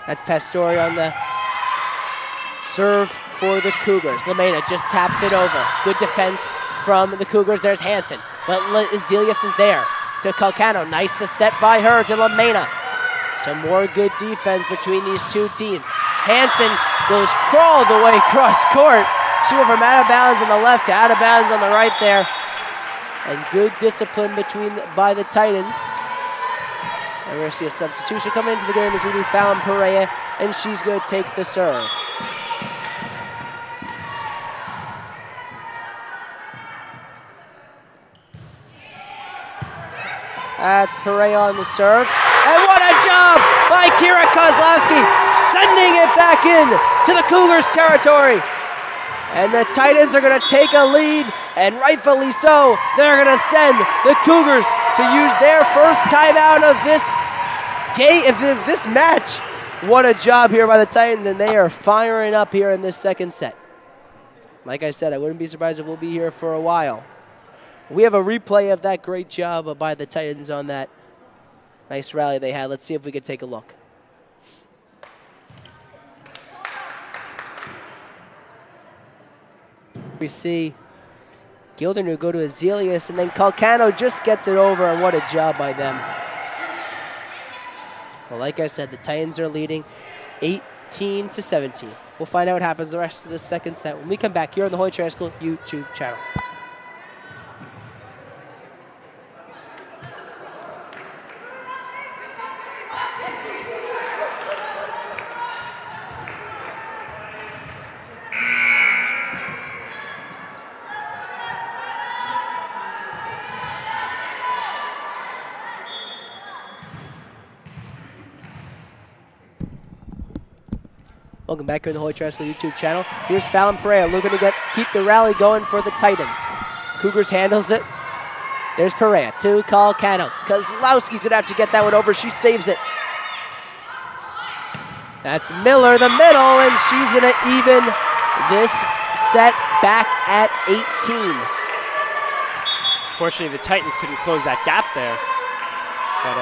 That's Pastori on the serve for the Cougars. Lamena just taps it over. Good defense from the Cougars. There's Hansen, but Azelius is there to Calcano. Nice set by her to Lamena. Some more good defense between these two teams. Hansen goes crawled away cross court. She went from out of bounds on the left to out of bounds on the right there. And good discipline by the Titans. And we're going to see a substitution coming into the game. Is going to be Fallon Perea, and she's going to take the serve. That's Perea on the serve. And what a job by Kira Kozlowski, sending it back in to the Cougars territory. And the Titans are going to take a lead, and rightfully so. They're going to send the Cougars to use their first timeout of this game, of this match. What a job here by the Titans, and they are firing up here in this second set. Like I said, I wouldn't be surprised if we'll be here for a while. We have a replay of that great job by the Titans on that nice rally they had. Let's see if we can take a look. We see Gildernew go to Azelius, and then Calcano just gets it over, and what a job by them. Well, like I said, the Titans are leading 18-17. We'll find out what happens the rest of the second set when we come back here on the Holy Trinity School YouTube channel. Welcome back here on the Holy Trinity School YouTube channel. Here's Fallon Perea looking to keep the rally going for the Titans. Cougars handles it. There's Perea to Calcano. Kozlowski's going to have to get that one over. She saves it That's Miller, the middle, and she's going to even this set back at 18. Fortunately, the Titans couldn't close that gap there. But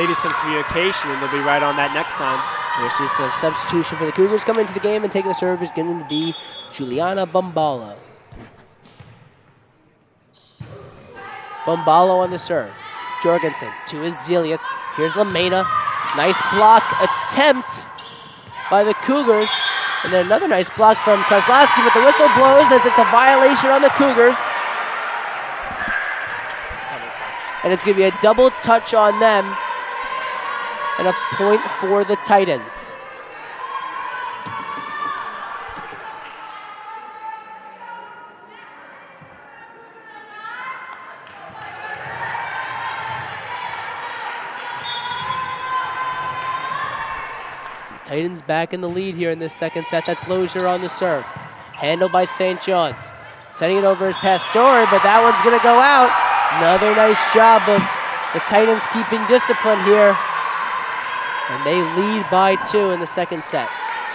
maybe some communication, and they'll be right on that next time. We'll see some substitution for the Cougars coming into the game, and taking the serve is going to be Juliana Bombalo. Bombalo on the serve. Jorgensen to Azelius. Here's Lamena. Nice block attempt by the Cougars. And then another nice block from Kozlowski, but the whistle blows as it's a violation on the Cougars. And it's going to be a double touch on them and a point for the Titans. Titans back in the lead here in this second set. That's Lozier on the serve. Handled by St. John's. Sending it over as Pastore, but that one's going to go out. Another nice job of the Titans keeping discipline here. And they lead by 2 in the second set.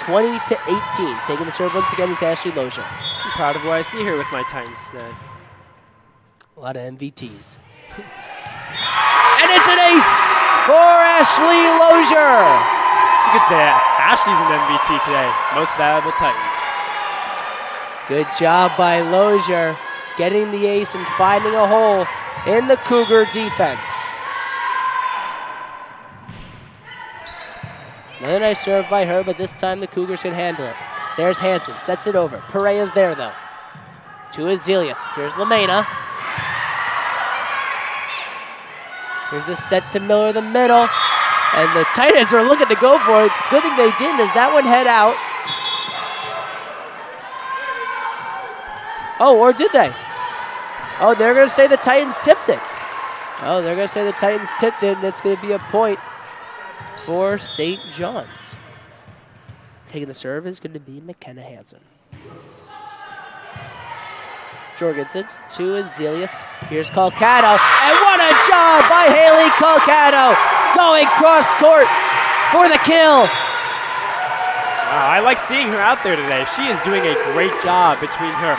20-18. Taking the serve once again is Ashley Lozier. I'm proud of what I see here with my Titans. A lot of MVTs. And it's an ace for Ashley Lozier. You could say Ashley's an MVP today. Most valuable Titan. Good job by Lozier, getting the ace and finding a hole in the Cougar defense. Another nice serve by her, but this time the Cougars can handle it. There's Hansen, sets it over. Pereira's there though. To Azelius. Here's Lamena. Here's the set to Miller, the middle. And the Titans are looking to go for it. Good thing they didn't, as that one head out. Oh, or did they? Oh, they're going to say the Titans tipped it. Oh, they're going to say the Titans tipped it, and it's going to be a point for St. John's. Taking the serve is going to be McKenna Hansen. Jorgensen to Azelius. Here's Colcado. And what a job by Haley Colcado, going cross court for the kill. Wow, I like seeing her out there today. She is doing a great job between her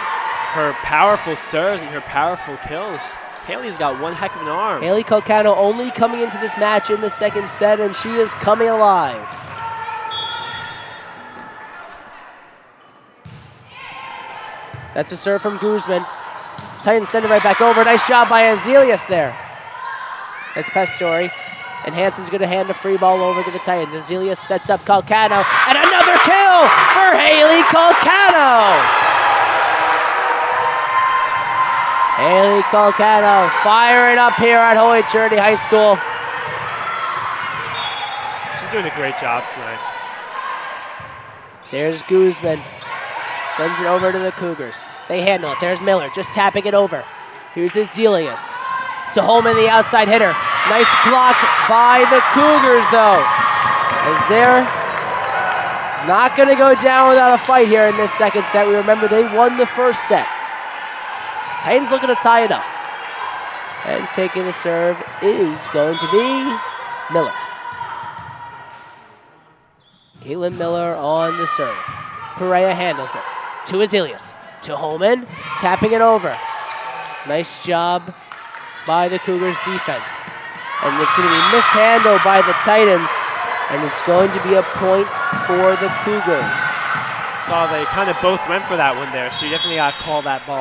powerful serves and her powerful kills. Haley's got one heck of an arm. Haley Colcado only coming into this match in the second set, and she is coming alive. That's the serve from Guzman. Titans send it right back over. Nice job by Azelius there. That's Pastore. And Hansen's going to hand the free ball over to the Titans. Azelius sets up Colcado. And another kill for Haley Colcado. Haley Colcado firing up here at Holy Trinity High School. She's doing a great job tonight. There's Guzman. Sends it over to the Cougars. They handle it. There's Miller just tapping it over. Here's Azelius. To Holman, the outside hitter. Nice block by the Cougars, though, as they're not going to go down without a fight here in this second set. We remember they won the first set. Titans looking to tie it up. And taking the serve is going to be Miller. Caitlin Miller on the serve. Pereira handles it. To Azelius. To Holman. Tapping it over. Nice job by the Cougars defense. And it's going to be mishandled by the Titans. And it's going to be a point for the Cougars. Saw they kind of both went for that one there, so you definitely got to call that ball.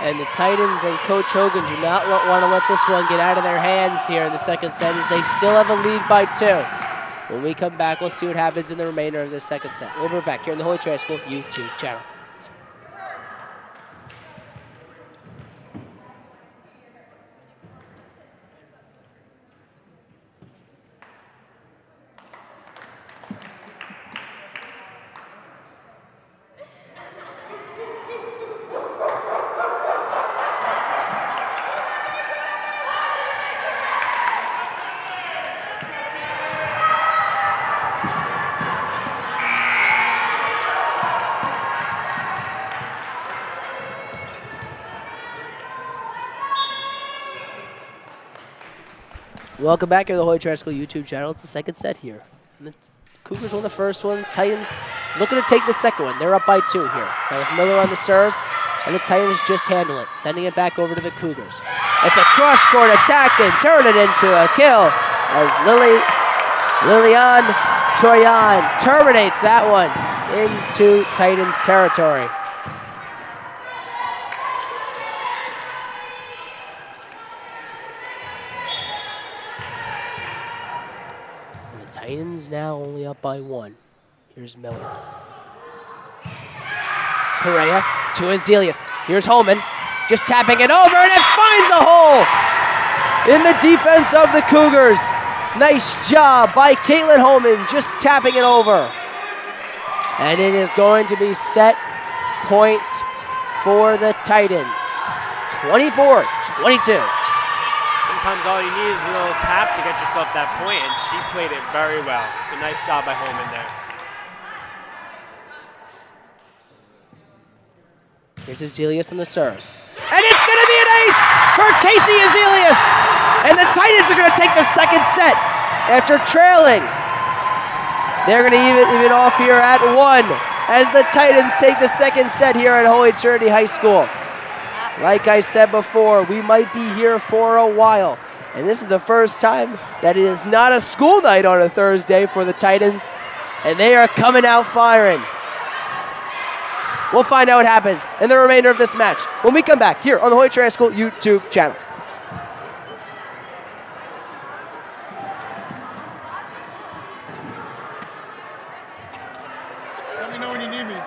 And the Titans and Coach Hogan do not want to let this one get out of their hands here in the second set, as they still have a lead by 2. When we come back, we'll see what happens in the remainder of this second set. We'll be back here in the Holy Trinity High School YouTube channel. Welcome back to the Holy Trinity High School YouTube channel. It's the second set here And the Cougars won the first one. Titans looking to take the second one. They're up by 2 here. That was Miller on the serve, and the Titans just handle it, sending it back over to the Cougars. It's a cross-court attack and turn it into a kill as Lilian Troyan terminates that one into Titans territory. And the Titans now only up by 1. Here's Miller. Correa to Azelius. Here's Holman, just tapping it over, and it finds a hole in the defense of the Cougars. Nice job by Caitlin Holman, just tapping it over. And it is going to be set point for the Titans. 24-22. Sometimes all you need is a little tap to get yourself that point, and she played it very well. So nice job by Holman there. Here's Azelius on the serve. And it's going to be an ace for Casey Azelius. And the Titans are going to take the second set after trailing. They're going to even off here at 1 as the Titans take the second set here at Holy Trinity High School. Like I said before, we might be here for a while. And this is the first time that it is not a school night on a Thursday for the Titans. And they are coming out firing. We'll find out what happens in the remainder of this match when we come back here on the Holy Trinity High School YouTube channel. Let me know when you need me.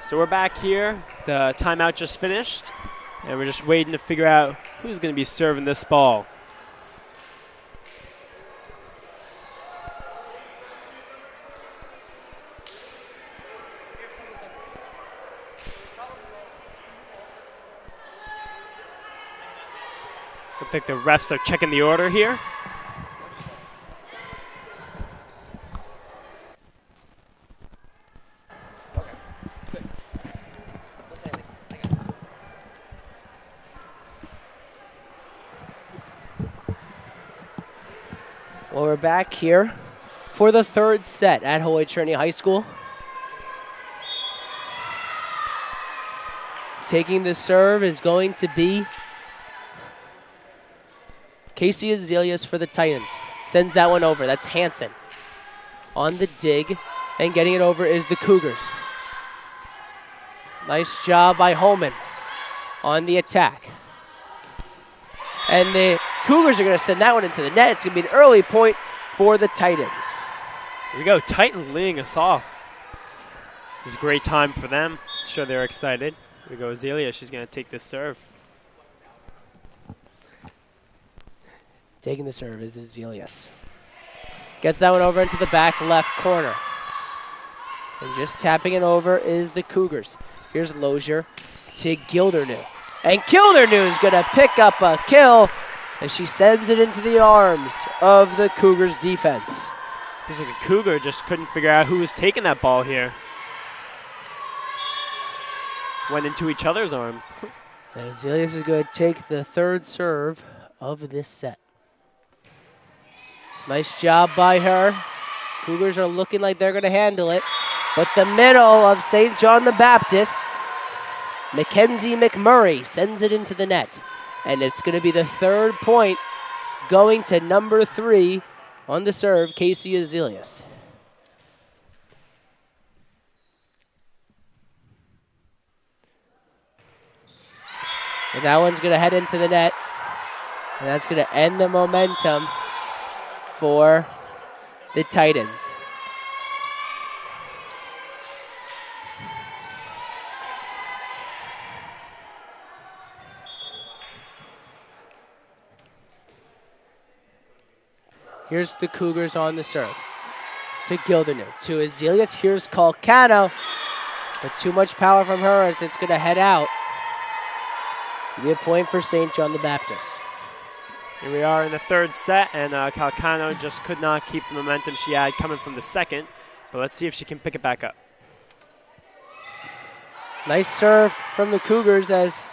So we're back here. The timeout just finished, and we're just waiting to figure out who's going to be serving this ball. Looks like the refs are checking the order here. Well, we're back here for the third set at Holy Trinity High School. Taking the serve is going to be Casey Azelius for the Titans. Sends that one over. That's Hansen on the dig, and getting it over is the Cougars. Nice job by Holman on the attack. And the Cougars are going to send that one into the net. It's going to be an early point for the Titans. Here we go. Titans leading us off. This is a great time for them. I'm sure they're excited. Here we go, Azalea. She's going to take this serve. Taking the serve is Azelius. Gets that one over into the back left corner. And just tapping it over is the Cougars. Here's Lozier to Gildernew. And Gildernew is going to pick up a kill as she sends it into the arms of the Cougars defense. This is the Cougar just couldn't figure out who was taking that ball here. Went into each other's arms. And Azelius is going to take the third serve of this set. Nice job by her. Cougars are looking like they're going to handle it. But the middle of St. John the Baptist, Mackenzie McMurray sends it into the net. And it's going to be the third point going to number 3 on the serve, Casey Azelius. And that one's going to head into the net. And that's going to end the momentum for the Titans. Here's the Cougars on the serve. To Gildernew. To Azelius. Here's Calcano. But too much power from her as it's going to head out. It's going to be a point for St. John the Baptist. Here we are in the third set, and Calcano just could not keep the momentum she had coming from the second. But let's see if she can pick it back up. Nice serve from the Cougars as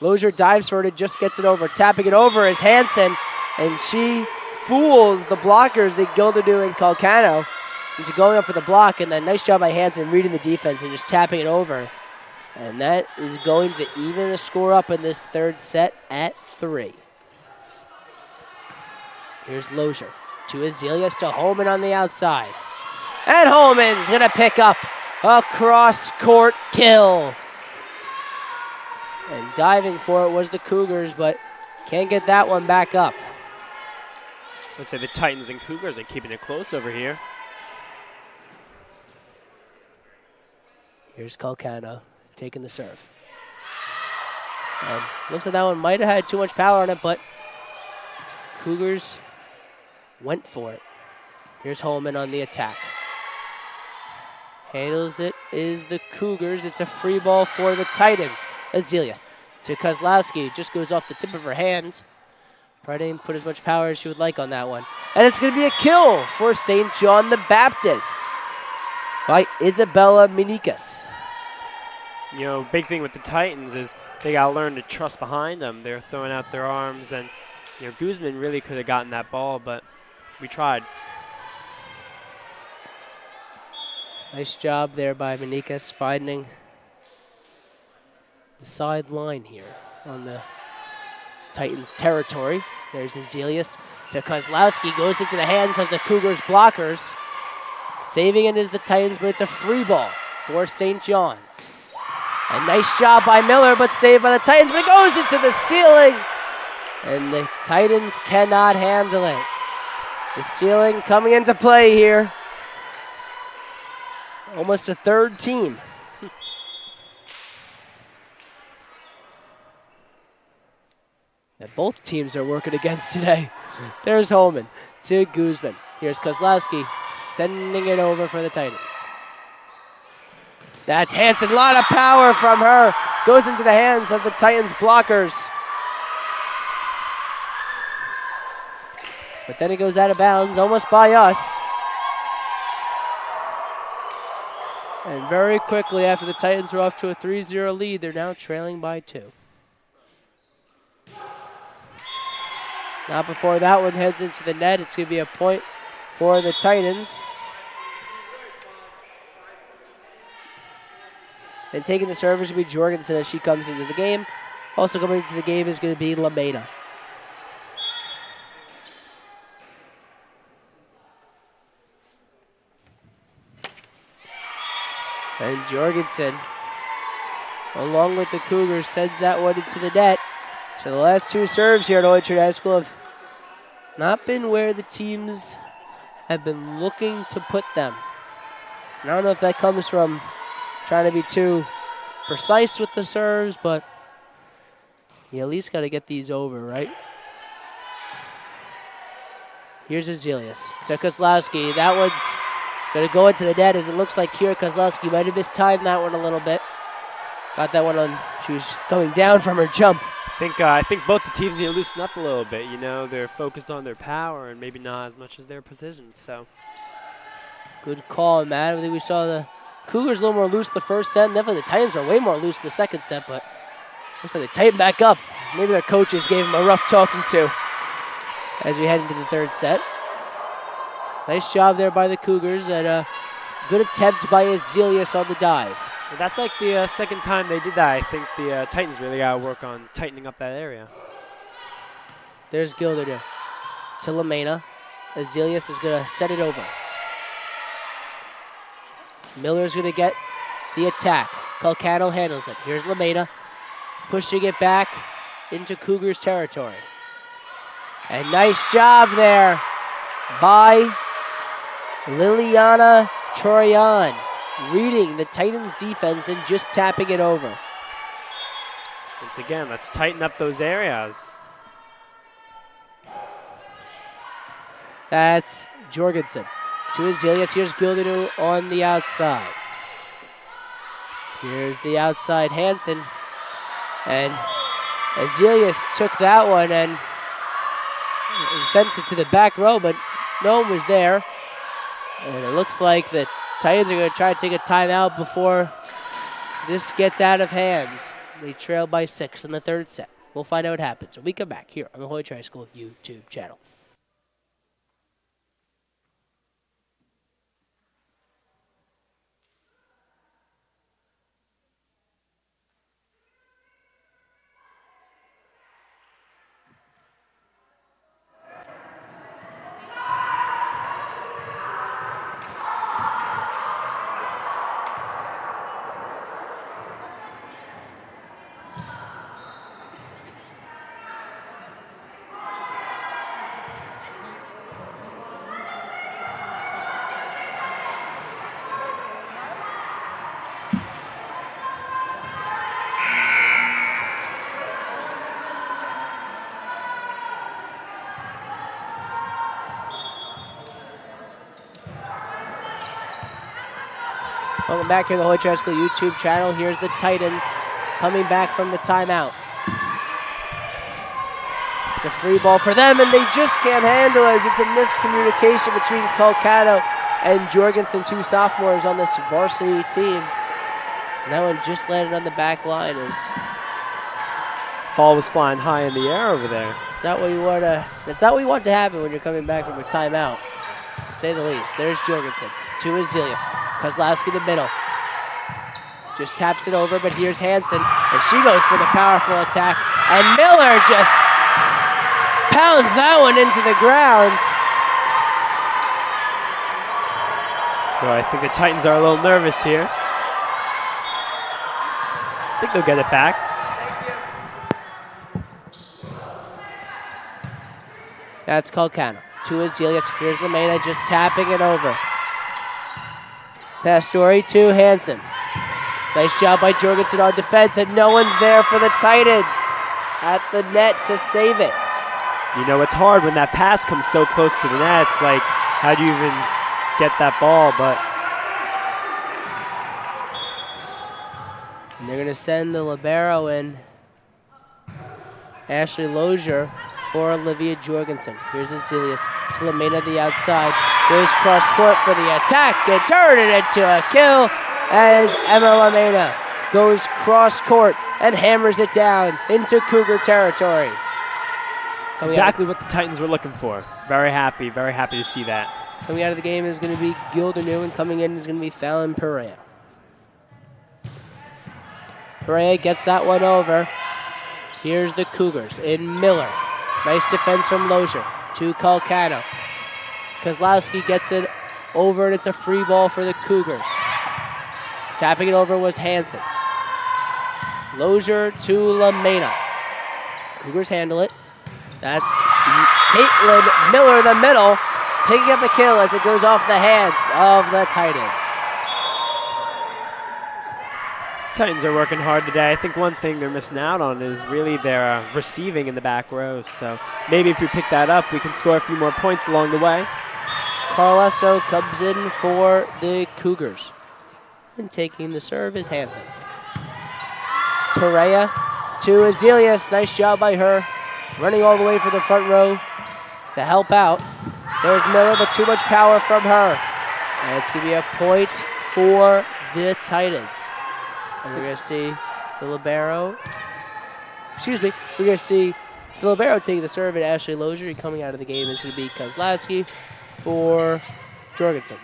Lozier dives for it and just gets it over. Tapping it over is Hansen, and she fools the blockers at Gildernew and Calcano into going up for the block, and then nice job by Hansen reading the defense and just tapping it over. And that is going to even the score up in this third set at 3. Here's Lozier to Azelius to Holman on the outside. And Holman's going to pick up a cross-court kill. And diving for it was the Cougars, but can't get that one back up. Let's say the Titans and Cougars are keeping it close over here. Here's Calcano taking the serve. And looks like that one might have had too much power on it, but Cougars went for it. Here's Holman on the attack. Handles it is the Cougars. It's a free ball for the Titans. Azelius to Kozlowski. Just goes off the tip of her hand. Probably didn't put as much power as she would like on that one. And it's going to be a kill for St. John the Baptist by Isabella Minikas. You know, big thing with the Titans is they got to learn to trust behind them. They're throwing out their arms, and you know, Guzman really could have gotten that ball, but we tried. Nice job there by Minikas finding the sideline here on the Titans territory. There's Azelius to Kozlowski. Goes into the hands of the Cougars blockers. Saving it is the Titans, but it's a free ball for St. John's. A nice job by Miller, but saved by the Titans, but it goes into the ceiling. And the Titans cannot handle it. The ceiling coming into play here. Almost a third team. That both teams are working against today. There's Holman to Guzman. Here's Kozlowski sending it over for the Titans. That's Hansen. A lot of power from her. Goes into the hands of the Titans blockers. But then it goes out of bounds, almost by us. And very quickly after the Titans are off to a 3-0 lead, they're now trailing by 2. Not before that one heads into the net. It's going to be a point for the Titans. And taking the serve is going to be Jorgensen as she comes into the game. Also coming into the game is going to be Lameda. And Jorgensen, along with the Cougars, sends that one into the net. So the last two serves here at Holy Trinity High School have not been where the teams have been looking to put them. And I don't know if that comes from trying to be too precise with the serves, but you at least got to get these over, right? Here's Azelius to Kozlowski. That one's going to go into the net as it looks like Kira Kozlowski might have mistimed that one a little bit. Got that one on, she was coming down from her jump. I think both the teams need to loosen up a little bit. You know, they're focused on their power and maybe not as much as their precision. So, good call, Matt. I think we saw the Cougars a little more loose the first set. Definitely the Titans are way more loose the second set, but looks like they tightened back up. Maybe their coaches gave them a rough talking to as we head into the third set. Nice job there by the Cougars, and a good attempt by Azelius on the dive. That's like the second time they did that. I think the Titans really got to work on tightening up that area. There's Gilder to Lamena. Azelius is going to set it over. Miller's going to get the attack. Calcano handles it. Here's Lamena pushing it back into Cougars territory. And nice job there by Liliana Troyan, reading the Titans defense and just tapping it over. Once again, let's tighten up those areas. That's Jorgensen to Azelius. Here's Gilderu on the outside. Here's the outside Hansen. And Azelius took that one and sent it to the back row, but no one was there. And it looks like the Titans are going to try to take a timeout before this gets out of hand. They trail by 6 in the third set. We'll find out what happens when we come back here on the Holy Trinity High School YouTube channel. Welcome back here to the Holy Trinity High School YouTube channel. Here's the Titans coming back from the timeout. It's a free ball for them, and they just can't handle it. It's a miscommunication between Calcano and Jorgensen, two sophomores on this varsity team. And that one just landed on the back line. Ball was flying high in the air over there. That's not what you want to. That's not what you want to happen when you're coming back from a timeout, to say the least. There's Jorgensen to Azelius. Kozlowski in the middle. Just taps it over, but here's Hansen, and she goes for the powerful attack. And Miller just pounds that one into the ground. Well, I think the Titans are a little nervous here. I think they'll get it back. That's Calcano to Azelius. Here's Lamena just tapping it over. Pastore to Hansen. Nice job by Jorgensen on defense, and no one's there for the Titans at the net to save it. You know, it's hard when that pass comes so close to the net. It's like, how do you even get that ball? But and they're going to send the libero in, Ashley Lozier, for Olivia Jorgensen. Here's Azelius to Lamena the outside. Goes cross court for the attack and turn it into a kill as Emma Lamena goes cross court and hammers it down into Cougar territory. It's exactly what the Titans were looking for. Very happy to see that. Coming out of the game is going to be Gildernew, and coming in is going to be Fallon Perea. Perea gets that one over. Here's the Cougars in Miller. Nice defense from Lozier to Calcano. Kozlowski gets it over, and it's a free ball for the Cougars. Tapping it over was Hansen. Lozier to LaMena. Cougars handle it. That's Caitlin Miller in the middle, picking up the kill as it goes off the hands of the Titans. Titans are working hard today. I think one thing they're missing out on is really their receiving in the back row. So maybe if we pick that up, we can score a few more points along the way. Carlesso comes in for the Cougars. And taking the serve is Hansen. Perea to Azelius. Nice job by her. Running all the way for the front row to help out. There's Miller, but too much power from her. And it's going to be a point for the Titans. And we're going to see the libero. We're going to see the libero taking the serve, and Ashley Lozier coming out of the game is going to be Kozlowski for Jorgensen.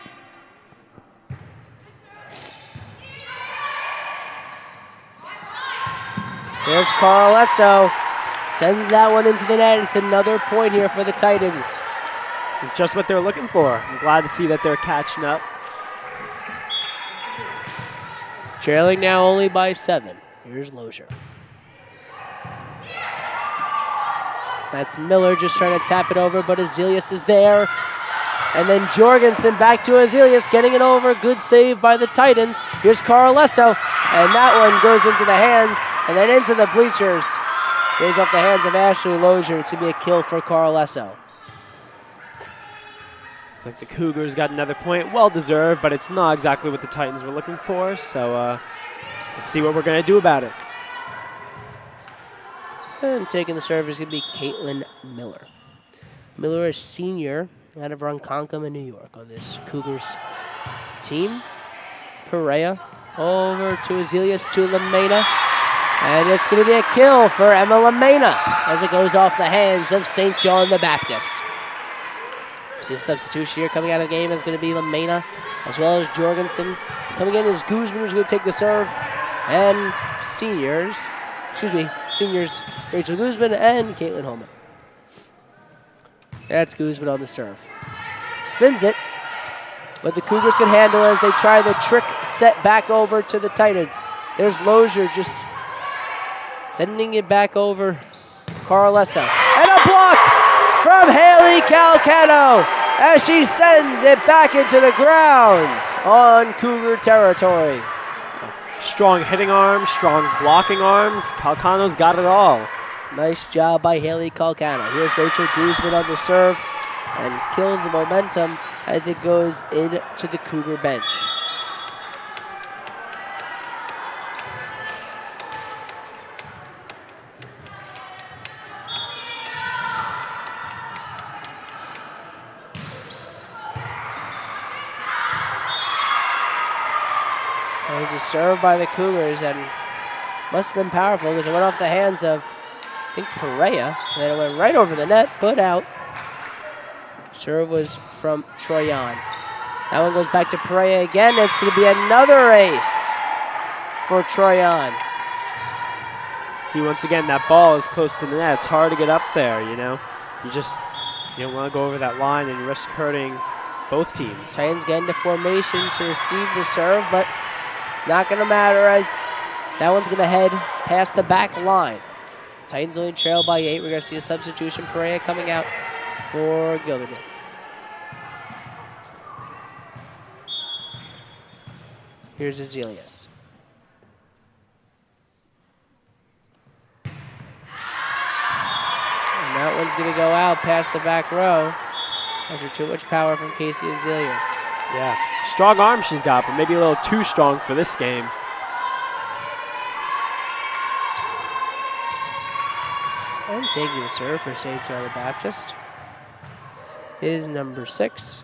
There's Carlesso. Sends that one into the net. It's another point here for the Titans. It's just what they're looking for. I'm glad to see that they're catching up. Trailing now only by 7. Here's Lozier. That's Miller just trying to tap it over, but Azelius is there. And then Jorgensen back to Azelius, getting it over. Good save by the Titans. Here's Carlesso, and that one goes into the hands and then into the bleachers. Goes off the hands of Ashley Lozier. It's going to be a kill for Carlesso. Looks like the Cougars got another point. Well deserved, but it's not exactly what the Titans were looking for. So let's see what we're going to do about it. And taking the serve is going to be Caitlin Miller. Miller is senior out of Ronkonkoma, New York on this Cougars team. Perea over to Azelius to LaMena. And it's going to be a kill for Emma LaMena as it goes off the hands of St. John the Baptist. See a substitution here coming out of the game is going to be LaMena as well as Jorgensen. Coming in is Guzman, who's going to take the serve. And seniors Rachel Guzman and Caitlin Holman. That's Guzman on the serve. Spins it, but the Cougars can handle it as they try the trick set back over to the Titans. There's Lozier just sending it back over. Carlesso. And a block from Haley Calcano as she sends it back into the ground on Cougar territory. Strong hitting arms, strong blocking arms. Calcano's got it all. Nice job by Haley Calcano. Here's Rachel Guzman on the serve and kills the momentum as it goes into the Cougar bench. It was a serve by the Cougars and must have been powerful because it went off the hands of, I think, Perea. And then it went right over the net, put out. Serve was from Troyan. That one goes back to Perea again. It's going to be another ace for Troyan. See, once again, that ball is close to the net. It's hard to get up there, you know. You don't want to go over that line and risk hurting both teams. Titans get into formation to receive the serve, but not going to matter as that one's going to head past the back line. Titans only trail by 8. We're going to see a substitution. Perea coming out for Gildernew. Here's Azelius. And that one's going to go out past the back row after too much power from Casey Azelius. Yeah, strong arm she's got, but maybe a little too strong for this game. And taking the serve for St. John the Baptist is number 6,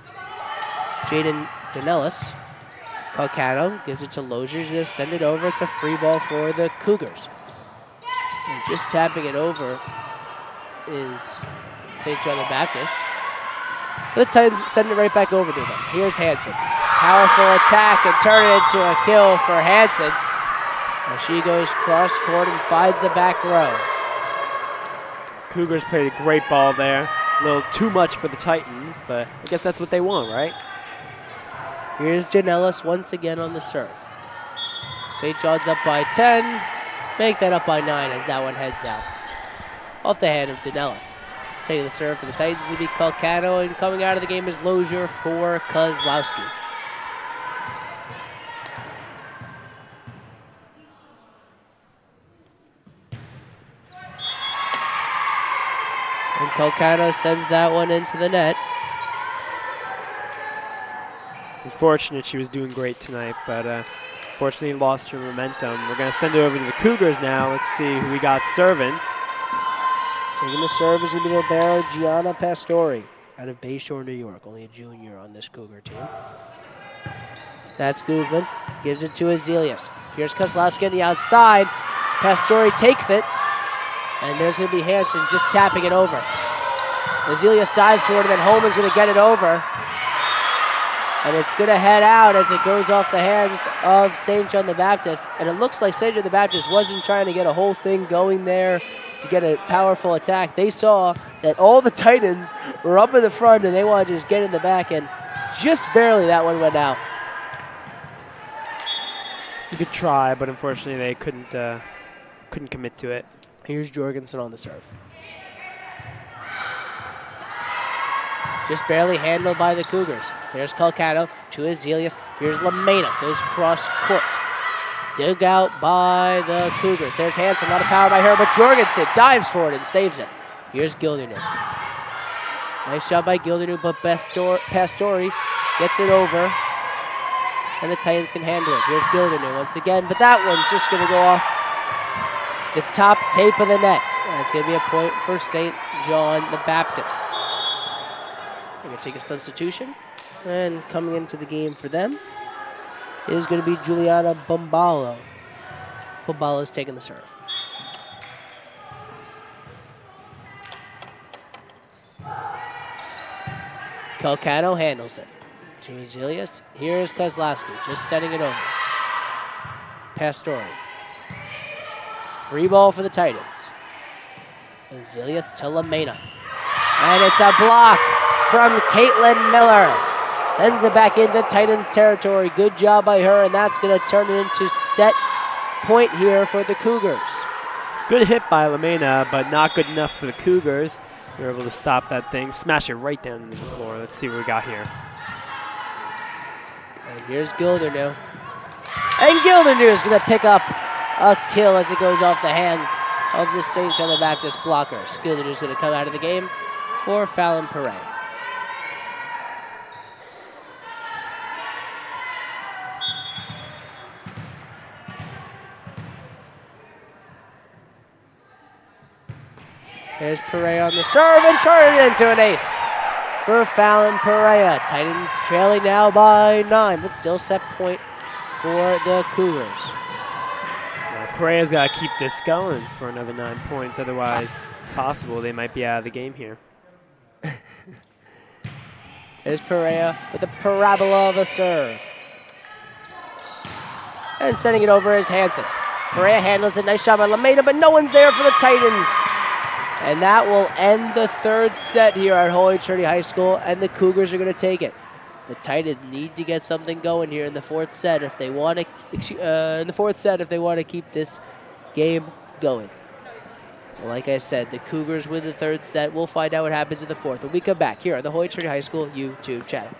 Jaden Danellis. Calcano gives it to Lozier. He's going to send it over. It's a free ball for the Cougars. And just tapping it over is St. John the Baptist. The Titans send it right back over to them. Here's Hansen. Powerful attack and turn it into a kill for Hansen. And she goes cross court and finds the back row. Cougars played a great ball there. A little too much for the Titans, but I guess that's what they want, right? Here's Janellis once again on the serve. St. John's up by 10. Make that up by 9 as that one heads out. Off the hand of Janellis. Taking the serve for the Titans is going to be Calcano, and coming out of the game is Lozier for Kozlowski. And Calcano sends that one into the net. It's unfortunate she was doing great tonight, but unfortunately lost her momentum. We're going to send it over to the Cougars now. Let's see who we got serving. Taking the serve is going to be libero Gianna Pastori out of Bayshore, New York. Only a junior on this Cougar team. That's Guzman. Gives it to Azelius. Here's Kozlowski on the outside. Pastori takes it. And there's going to be Hansen just tapping it over. Azelius dives for it, and then Holman's going to get it over. And it's going to head out as it goes off the hands of St. John the Baptist. And it looks like St. John the Baptist wasn't trying to get a whole thing going there to get a powerful attack. They saw that all the Titans were up in the front, and they wanted to just get in the back, and just barely that one went out. It's a good try, but unfortunately they couldn't commit to it. Here's Jorgensen on the serve. Just barely handled by the Cougars. There's Calcano to Azelius. Here's Lamena. Goes cross court. Dug out by the Cougars. There's Hansen. A lot of power by her, but Jorgensen dives for it and saves it. Here's Gildernew. Nice job by Gildernew, but Pastori gets it over. And the Titans can handle it. Here's Gildernew once again, but that one's just going to go off the top tape of the net. That's going to be a point for St. John the Baptist. We're going to take a substitution. And coming into the game for them is going to be Juliana Bombalo. Bombalo's taking the serve. Calcano handles it. To Azelius. Here's Kozlowski, just setting it over. Pastori. Free ball for the Titans. Azelius to Lamena. And it's a block from Caitlin Miller. Sends it back into Titans territory. Good job by her, and that's going to turn it into set point here for the Cougars. Good hit by Lamena, but not good enough for the Cougars. They were able to stop that thing, smash it right down into the floor. Let's see what we got here. And here's Gildernew. And Gildernew is going to pick up a kill as it goes off the hands of the St. John the Baptist blockers. Gildernew is going to come out of the game for Fallon Perret. There's Perea on the serve and turn it into an ace for Fallon Perea. Titans trailing now by 9, but still set point for the Cougars. Perea's got to keep this going for another 9 points. Otherwise, it's possible they might be out of the game here. There's Perea with a parabola of a serve. And sending it over is Hansen. Perea handles it. Nice shot by Lamena, but no one's there for the Titans. And that will end the third set here at Holy Trinity High School, and the Cougars are going to take it. The Titans need to get something going here in the fourth set if they want to keep this game going. Well, like I said, the Cougars win the third set. We'll find out what happens in the fourth when we come back here on the Holy Trinity High School YouTube channel.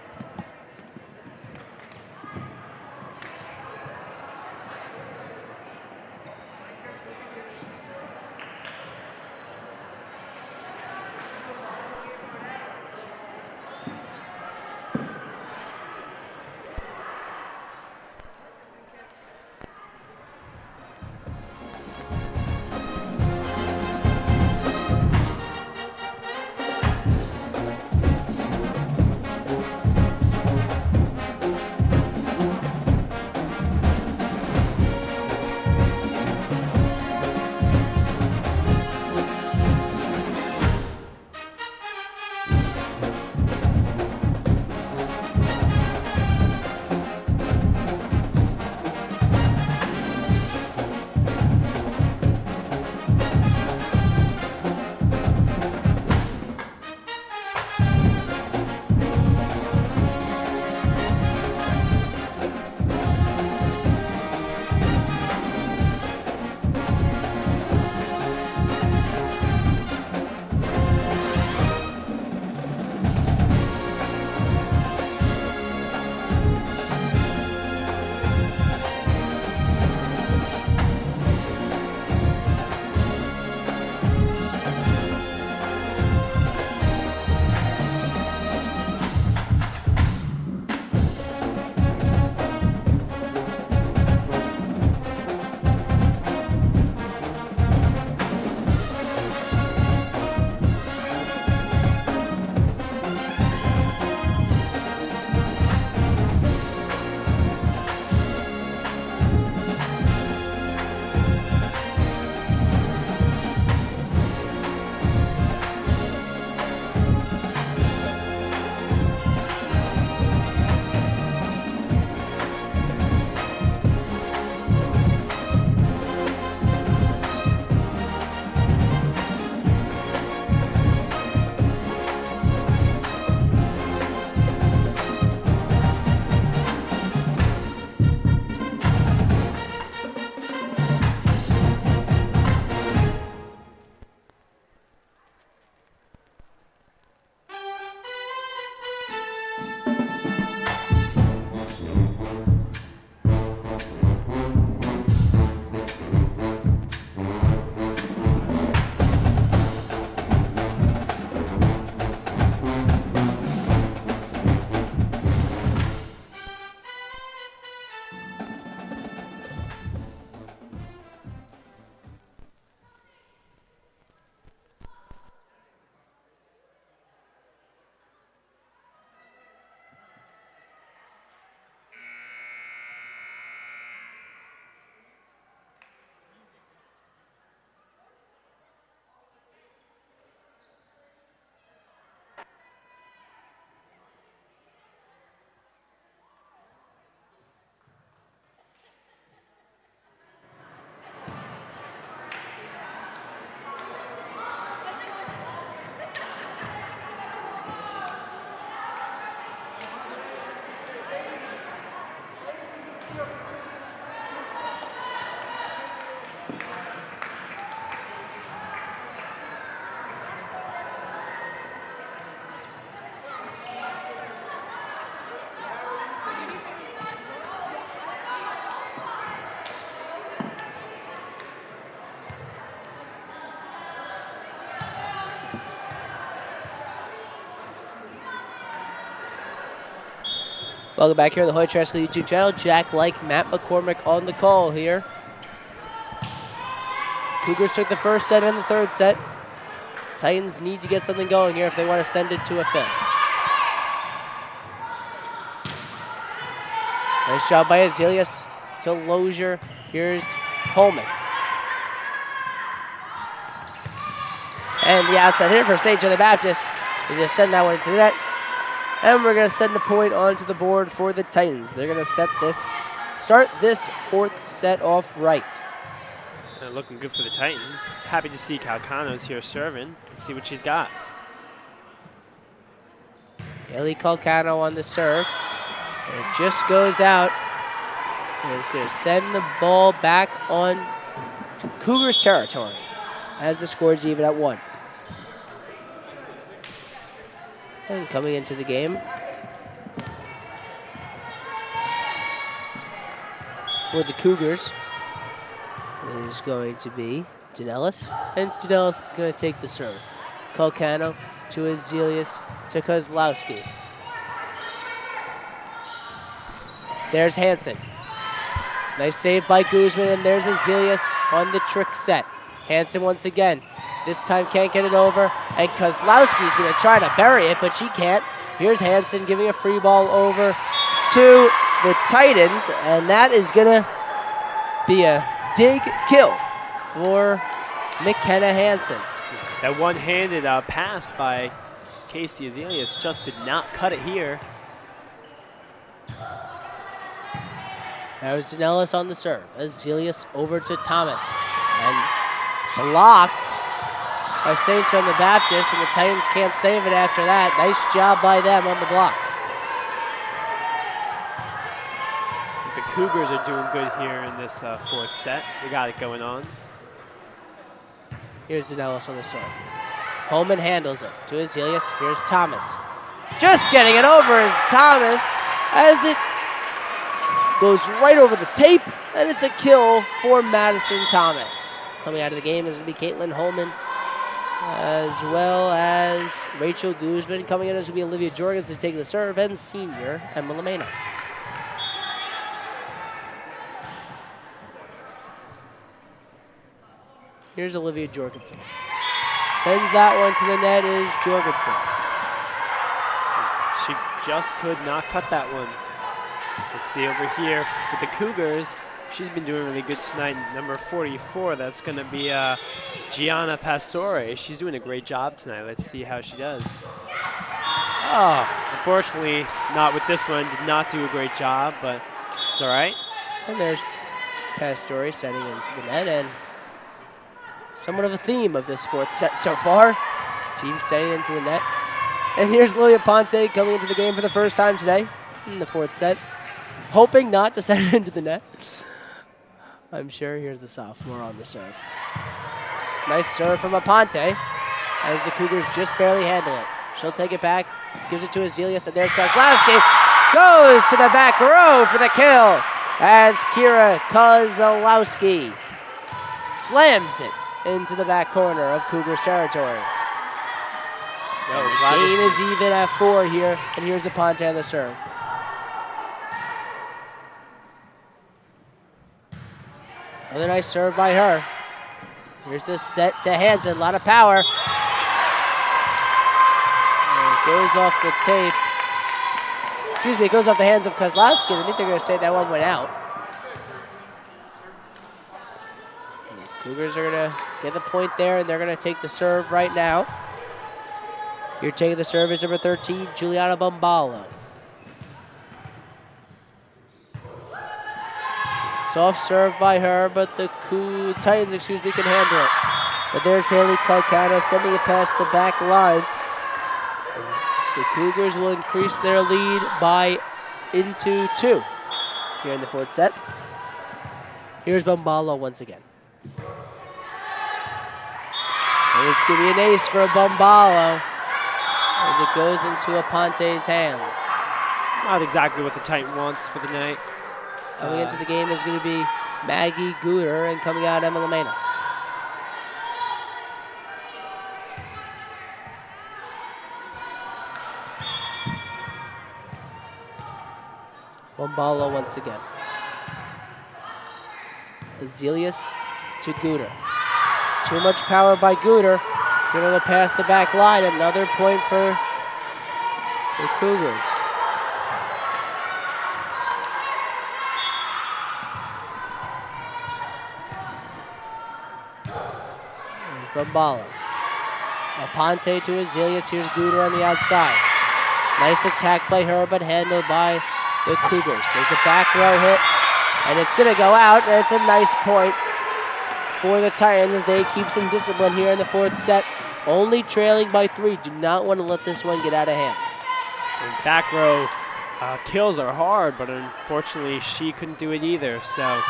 Welcome back here to the Hoy Trash School YouTube channel. Jack Like, Matt McCormick on the call here. Cougars took the first set and the third set. Titans need to get something going here if they want to send it to a fifth. Nice job by Azelius to Lozier. Here's Holman. And the outside hitter for St. John the Baptist is going to send that one into the net. And we're going to send a point onto the board for the Titans. They're going to start this fourth set off right. Looking good for the Titans. Happy to see Calcano's here serving. Let's see what she's got. Haley Calcano on the serve. And it just goes out. And it's going to send the ball back on to Cougars territory as the score is even at 1. And coming into the game for the Cougars is going to be Danellis. And Danellis is going to take the serve. Calcano to Azelius to Kozlowski. There's Hansen. Nice save by Guzman, and there's Azelius on the trick set. Hansen once again. This time can't get it over, and Kozlowski's going to try to bury it, but she can't. Here's Hansen giving a free ball over to the Titans, and that is going to be a dig kill for McKenna Hansen. That one-handed pass by Casey Azelius just did not cut it here. That was Danellis on the serve. Azelius over to Thomas, and blocked by St. John the Baptist, and the Titans can't save it after that. Nice job by them on the block. So the Cougars are doing good here in this fourth set. They got it going on. Here's Danellis on the serve. Holman handles it to Azelius. Here's Thomas. Just getting it over is Thomas as it goes right over the tape, and it's a kill for Madison Thomas. Coming out of the game is going to be Caitlin Holman, as well as Rachel Guzman. Coming in is going to be Olivia Jorgensen taking the serve, and senior Emma Lamena. Here's Olivia Jorgensen. Sends that one to the net is Jorgensen. She just could not cut that one. Let's see over here with the Cougars. She's been doing really good tonight. Number 44, that's going to be Gianna Pastore. She's doing a great job tonight. Let's see how she does. Oh, unfortunately, not with this one. Did not do a great job, but it's all right. And there's Pastore setting into the net, and somewhat of a theme of this fourth set so far. Team setting into the net. And here's Lilia Ponte coming into the game for the first time today in the fourth set, hoping not to send it into the net. I'm sure. Here's the sophomore on the serve. Nice serve from Aponte as the Cougars just barely handle it. She'll take it back, gives it to Azelius, and there's Kozlowski. Goes to the back row for the kill as Kira Kozlowski slams it into the back corner of Cougars territory. The game is even at 4 here, and here's Aponte on the serve. Another nice serve by her. Here's the set to Hansen. A lot of power. And it goes off the tape. Excuse me, it goes off the hands of Kozlowski. I think they're going to say that one went out. And the Cougars are going to get the point there, and they're going to take the serve right now. Here taking the serve is number 13, Juliana Bombalo. Soft serve by her, but the Titans, can handle it. But there's Haley Calcano sending it past the back line. And the Cougars will increase their lead by into 2 here in the fourth set. Here's Bombalo once again. And it's going to be an ace for Bombalo as it goes into Aponte's hands. Not exactly what the Titan wants for the night. Coming into the game is going to be Maggie Guter, and coming out Emma Lamena. Bombalo once again. Azelius to Guter. Too much power by Guter. He's going to go past the back line. Another point for the Cougars. Bombalo. Aponte to Azelius. Here's Guter on the outside. Nice attack by her, but handled by the Cougars. There's a back row hit, and it's going to go out, and it's a nice point for the Titans. They keep some discipline here in the fourth set, only trailing by 3. Do not want to let this one get out of hand. Those back row kills are hard, but unfortunately she couldn't do it either. So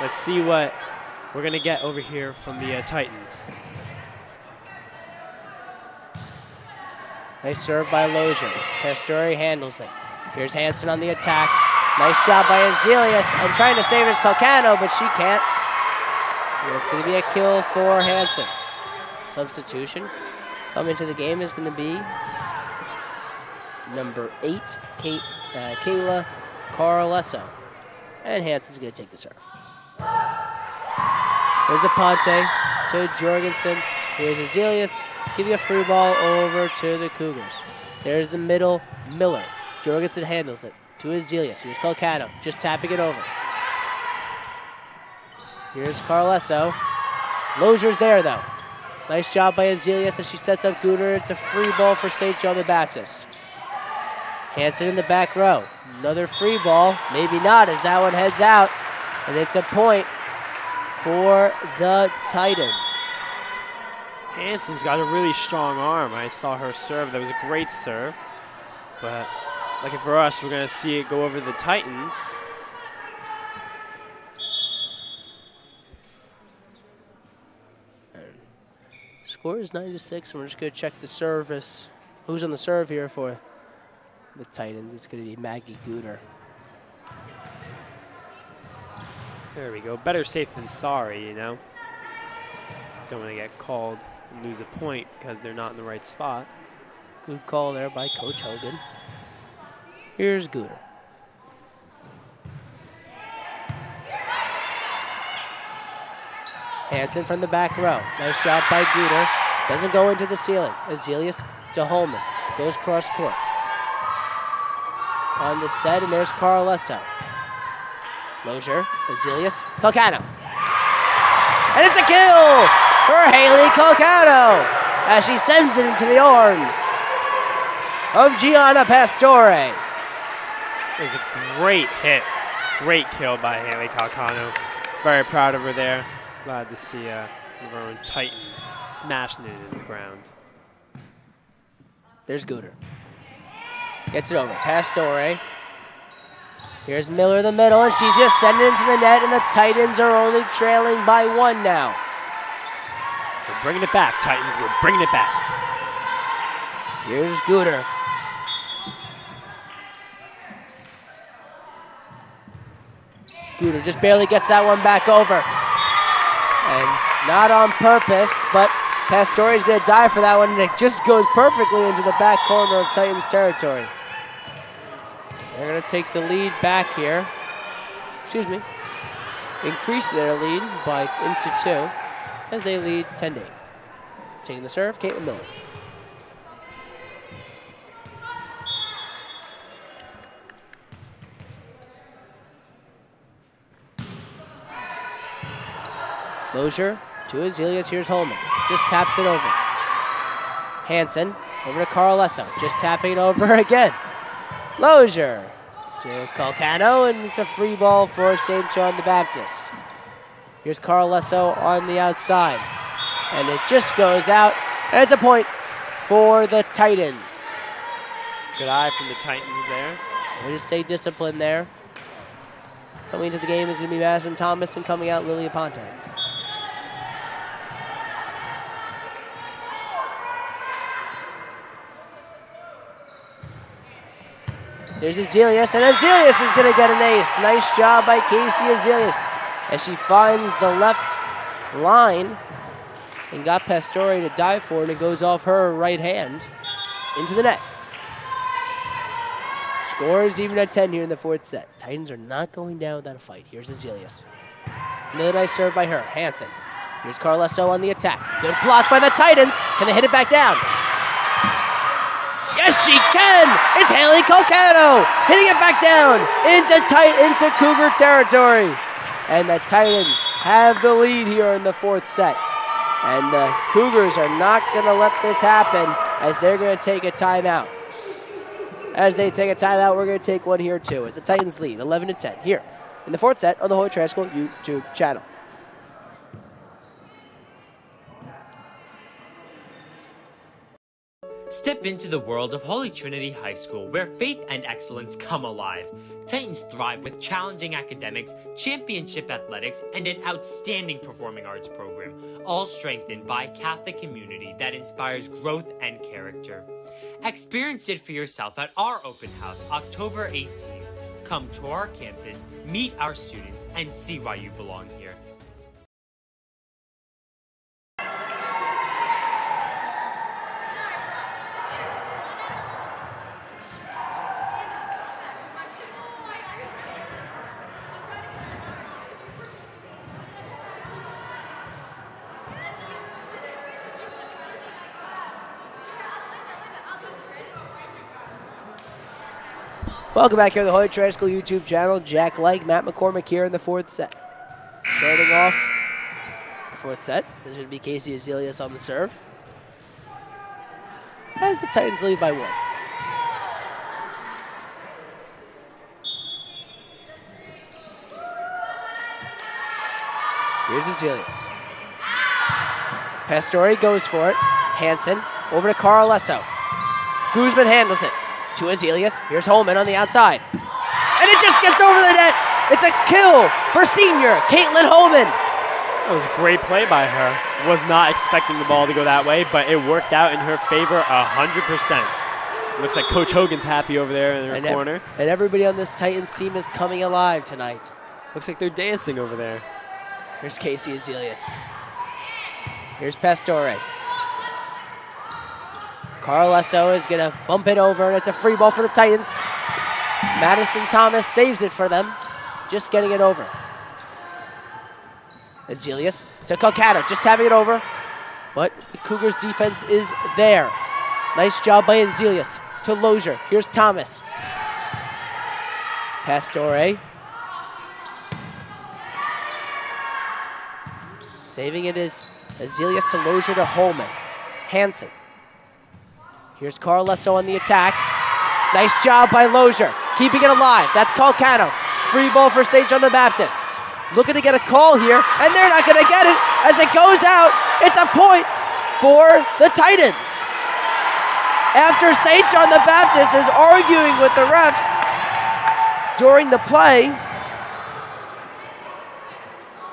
let's see what we're going to get over here from the Titans. Nice serve by Lozier. Pastore handles it. Here's Hansen on the attack. Nice job by Azelius, and trying to save his Calcano, but she can't. And it's going to be a kill for Hansen. Substitution coming to the game is going to be number 8, Kayla Carlesso. And Hansen's going to take the serve. There's Aponte to Jorgensen. Here's Azelius. Give you a free ball over to the Cougars. There's the middle, Miller. Jorgensen handles it to Azelius. Here's Calcano, just tapping it over. Here's Carlesso. Lozier's there, though. Nice job by Azelius as she sets up Guter. It's a free ball for St. John the Baptist. Hansen in the back row. Another free ball. Maybe not, as that one heads out. And it's a point for the Titans. Hansen's got a really strong arm. I saw her serve. That was a great serve. But lucky for us, we're going to see it go over the Titans. Score is 9-6, and we're just going to check the service. Who's on the serve here for the Titans? It's going to be Maggie Guter. There we go. Better safe than sorry, you know. Don't want to get called and lose a point because they're not in the right spot. Good call there by Coach Hogan. Here's Guter. Hansen from the back row. Nice job by Guter. Doesn't go into the ceiling. Azelius to Holman. Goes cross court. On the set, and there's Carlesso. Lozier, Azelius, Calcano. And it's a kill for Haley Calcano as she sends it into the arms of Gianna Pastore. It was a great hit. Great kill by Haley Calcano. Very proud of her there. Glad to see one of our own Titans smashing it in the ground. There's Guter. Gets it over. Pastore. Here's Miller in the middle, and she's just sending it into the net, and the Titans are only trailing by 1 now. We're bringing it back, Titans. We're bringing it back. Here's Guter. Guter just barely gets that one back over. And not on purpose, but Pastore's going to dive for that one, and it just goes perfectly into the back corner of Titans territory. They're going to take the lead back here. Excuse me. Increase their lead by into 2 as they lead 10-8. Taking the serve, Caitlin Miller. Lozier to Azelius. Here's Holman. Just taps it over. Hansen over to Carlesso. Just tapping it over again. Lozier to Calcano, and it's a free ball for St. John the Baptist. Here's Carlesso on the outside, and it just goes out. And it's a point for the Titans. Good eye from the Titans there. Way to stay disciplined there. Coming into the game is going to be Madison Thomas, and coming out Lily Aponte. There's Azelius, and Azelius is going to get an ace. Nice job by Casey Azelius as she finds the left line and got Pastore to dive for it, and it goes off her right hand into the net. Score is even at 10 here in the fourth set. Titans are not going down without a fight. Here's Azelius. Really nice serve by her. Hansen. Here's Carlesso on the attack. Good block by the Titans. Can they hit it back down? Yes, she can! It's Haley Colcano hitting it back down into Cougar territory. And the Titans have the lead here in the fourth set. And the Cougars are not going to let this happen as they're going to take a timeout. As they take a timeout, we're going to take one here too. As the Titans lead 11-10 here in the fourth set on the Holy Trinity High School YouTube channel. Step into the world of Holy Trinity High School, where faith and excellence come alive. Titans thrive with challenging academics, championship athletics, and an outstanding performing arts program, all strengthened by a Catholic community that inspires growth and character. Experience it for yourself at our open house, October 18th. Come to our campus, meet our students, and see why you belong here. Welcome back here to the Holy Trinity High School YouTube channel. Jack Lake, Matt McCormick here in the fourth set. Starting off the fourth set, this is going to be Casey Azelius on the serve. As the Titans lead by 1. Here's Azelius. Pastore goes for it. Hansen over to Carlesso. Guzman handles it. To Azelius. Here's Holman on the outside. And it just gets over the net. It's a kill for senior Caitlin Holman. That was a great play by her. Was not expecting the ball to go that way, but it worked out in her favor 100%. Looks like Coach Hogan's happy over there in her corner. And everybody on this Titans team is coming alive tonight. Looks like they're dancing over there. Here's Casey Azelius. Here's Pastore. Carlesso is going to bump it over, and it's a free ball for the Titans. Madison Thomas saves it for them, just getting it over. Azelius to Colcano, just having it over, but the Cougars' defense is there. Nice job by Azelius to Lozier. Here's Thomas. Pastore. Saving it is Azelius to Lozier to Holman. Hansen. Here's Carlesso on the attack. Nice job by Lozier, keeping it alive. That's Colcano. Free ball for St. John the Baptist. Looking to get a call here, and they're not going to get it as it goes out. It's a point for the Titans. After St. John the Baptist is arguing with the refs during the play,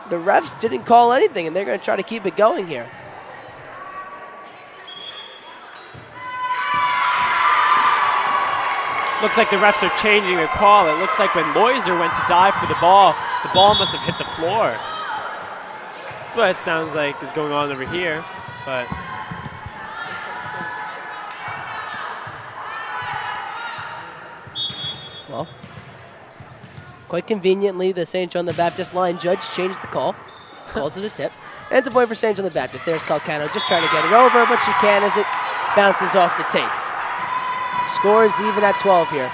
the refs didn't call anything, and they're going to try to keep it going here. Looks like the refs are changing the call. It looks like when Lozier went to dive for the ball must have hit the floor. That's what it sounds like is going on over here, but well, quite conveniently, the St. John the Baptist line judge changed the call. Calls it a tip. And it's a point for St. John the Baptist. There's Colcano just trying to get it over, but she can't as it bounces off the tape. Score is even at 12 here.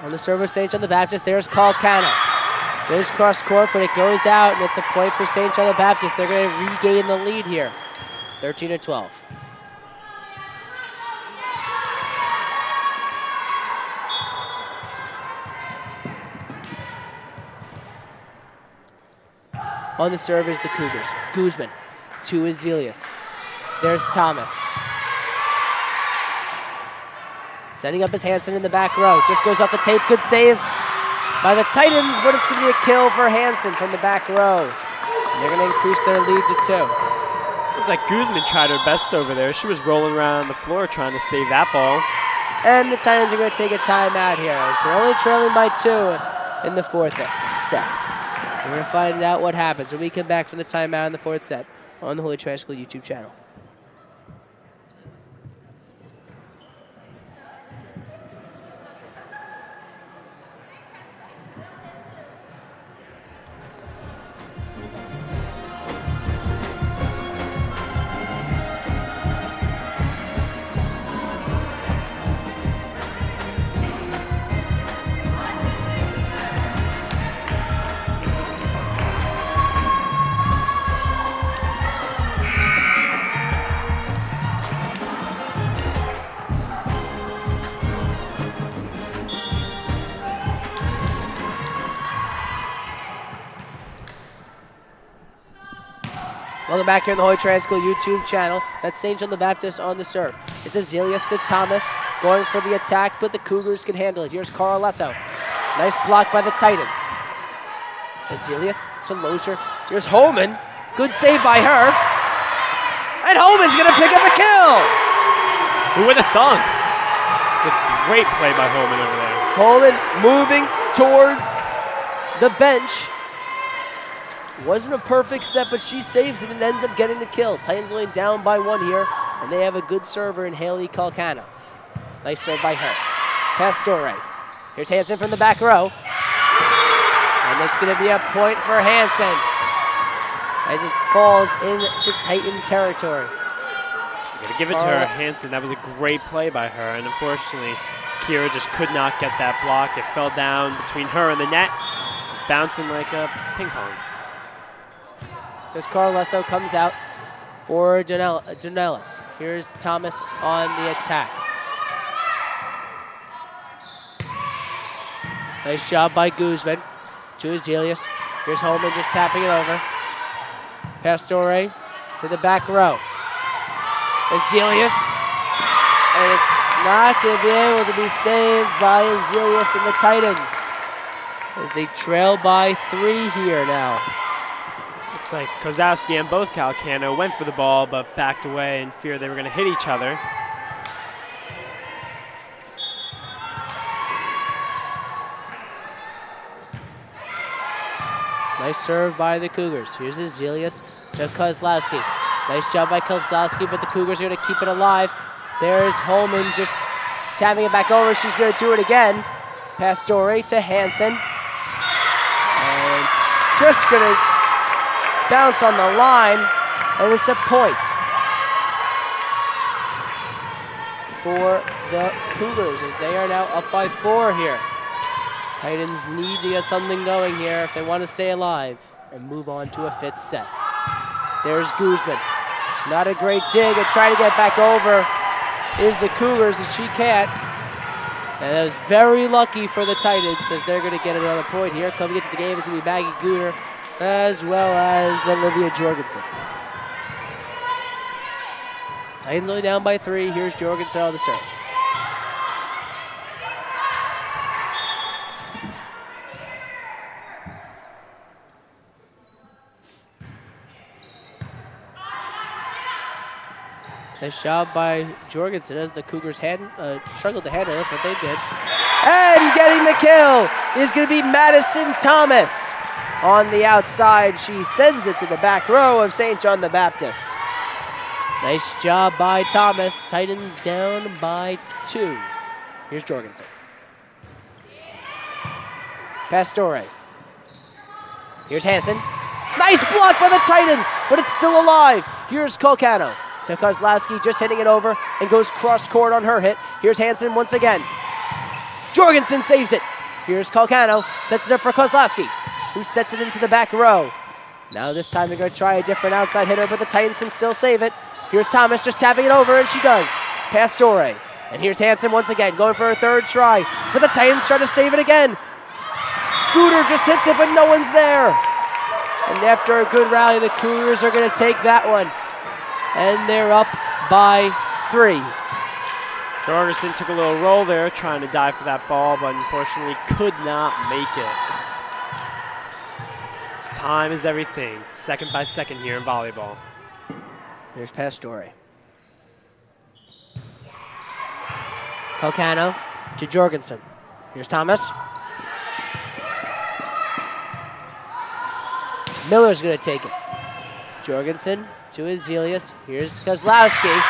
On the serve of St. John the Baptist, there's Colcano. Goes cross court, but it goes out, and it's a point for St. John the Baptist. They're going to regain the lead here, 13-12. On the serve is the Cougars. Guzman to Azelius. There's Thomas. Setting up his Hansen in the back row. Just goes off the tape. Good save by the Titans, but it's going to be a kill for Hansen from the back row. And they're going to increase their lead to 2. Looks like Guzman tried her best over there. She was rolling around on the floor trying to save that ball. And the Titans are going to take a timeout here as they're only trailing by 2 in the fourth set. We're going to find out what happens when we come back from the timeout in the fourth set on the Holy Trinity School YouTube channel. Welcome back here on the Holy Trinity School YouTube channel. That's St. John the Baptist on the serve. It's Azelius to Thomas, going for the attack, but the Cougars can handle it. Here's Carl Lesso. Nice block by the Titans. Azelius to Lozier. Here's Holman. Good save by her. And Holman's going to pick up a kill. Who would have thunk? A great play by Holman over there. Holman moving towards the bench. Wasn't a perfect set, but she saves it and ends up getting the kill. Titans only down by 1 here, and they have a good server in Haley Calcano. Nice serve by her. Pastore. Here's Hansen from the back row. And it's going to be a point for Hansen as it falls into Titan territory. Gotta give it to her, Hansen. That was a great play by her, and unfortunately, Kira just could not get that block. It fell down between her and the net. It's bouncing like a ping pong. As Carl Lesso comes out for Janellis. Here's Thomas on the attack. Nice job by Guzman to Azelius. Here's Holman just tapping it over. Pastore to the back row. Azelius. And it's not going to be able to be saved by Azelius and the Titans as they trail by 3 here now. It's like Kozowski and both Calcano went for the ball but backed away in fear they were going to hit each other. Nice serve by the Cougars. Here's Azelius to Kozlowski. Nice job by Kozlowski, but the Cougars are going to keep it alive. There's Holman just tapping it back over. She's going to do it again. Pastore to Hansen. And it's just going to bounce on the line, and it's a point for the Cougars as they are now up by 4 here. Titans need to get something going here if they want to stay alive and move on to a 5th set. There's Guzman. Not a great dig and trying to get back over is the Cougars, and she can't. And that was very lucky for the Titans as they're going to get another point here. Coming into the game is going to be Maggie Gooner as well as Olivia Jorgensen. Titans only down by 3. Here's Jorgensen on the serve. Nice job by Jorgensen as the Cougars struggled to handle it, but they did. And getting the kill is going to be Madison Thomas. On the outside, she sends it to the back row of St. John the Baptist. Nice job by Thomas. Titans down by 2. Here's Jorgensen. Pastore. Here's Hansen. Nice block by the Titans, but it's still alive. Here's Calcano. To Kozlowski, just hitting it over and goes cross court on her hit. Here's Hansen once again. Jorgensen saves it. Here's Calcano. Sets it up for Kozlowski, who sets it into the back row. Now this time they're going to try a different outside hitter, but the Titans can still save it. Here's Thomas just tapping it over, and she does. Pastore. And here's Hansen once again, going for her 3rd try. But the Titans try to save it again. Gooder just hits it, but no one's there. And after a good rally, the Cougars are going to take that one. And they're up by 3. Jorgensen took a little roll there, trying to dive for that ball, but unfortunately could not make it. Time is everything, second by second here in volleyball. Here's Pastore. Calcano to Jorgensen. Here's Thomas. Miller's going to take it. Jorgensen to Azelius. Here's Kozlowski.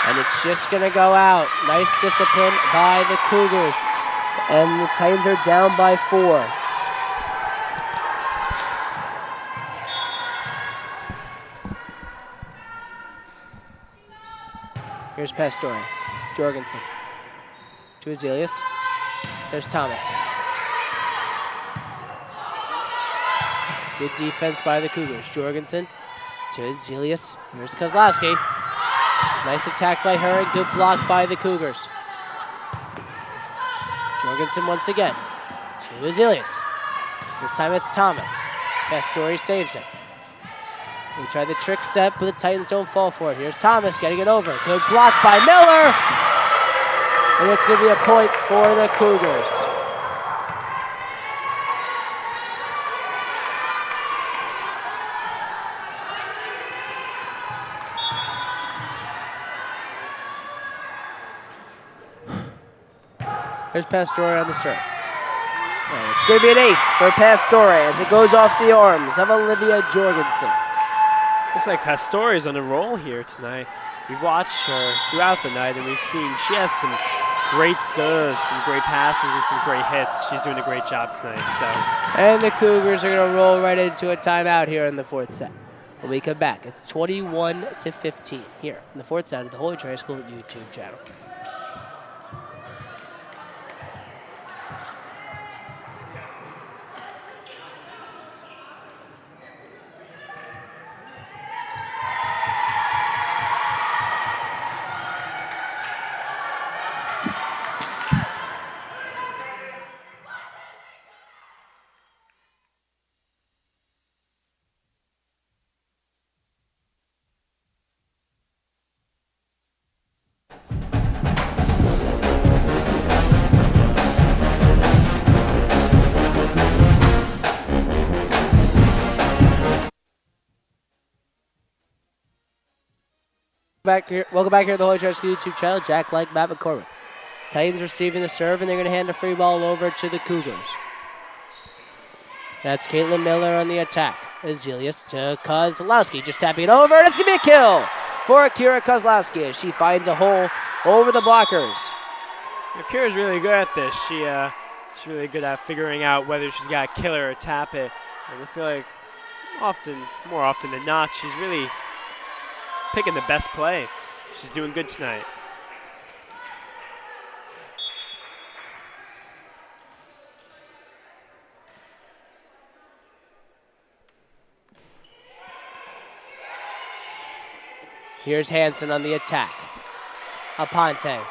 And it's just going to go out. Nice discipline by the Cougars. And the Titans are down by 4. Here's Pastore. Jorgensen to Azelius. There's Thomas. Good defense by the Cougars. Jorgensen to Azelius. Here's Kozlowski. Nice attack by her and good block by the Cougars. Jorgensen once again to Azelius. This time it's Thomas. Pastore saves it. They try the trick set, but the Titans don't fall for it. Here's Thomas getting it over. Good block by Miller. And it's going to be a point for the Cougars. Here's Pastore on the serve. And it's going to be an ace for Pastore as it goes off the arms of Olivia Jorgensen. Looks like Pastore is on a roll here tonight. We've watched her throughout the night, and we've seen she has some great serves, some great passes, and some great hits. She's doing a great job tonight. And the Cougars are going to roll right into a timeout here in the 4th set. When we come back, it's 21-15 here in the 4th set of the Holy Trinity High School YouTube channel. Welcome back here to the Holy Trinity High School YouTube channel. Jack Like, Matt McCormick. Titans receiving the serve, and they're going to hand the free ball over to the Cougars. That's Caitlin Miller on the attack. Azelius to Kozlowski, just tapping it over, and it's going to be a kill for Akira Kozlowski as she finds a hole over the blockers. Akira's really good at this. She's really good at figuring out whether she's got to kill it or tap it. And I feel like more often than not, she's really picking the best play. She's doing good tonight. Here's Hansen on the attack. Aponte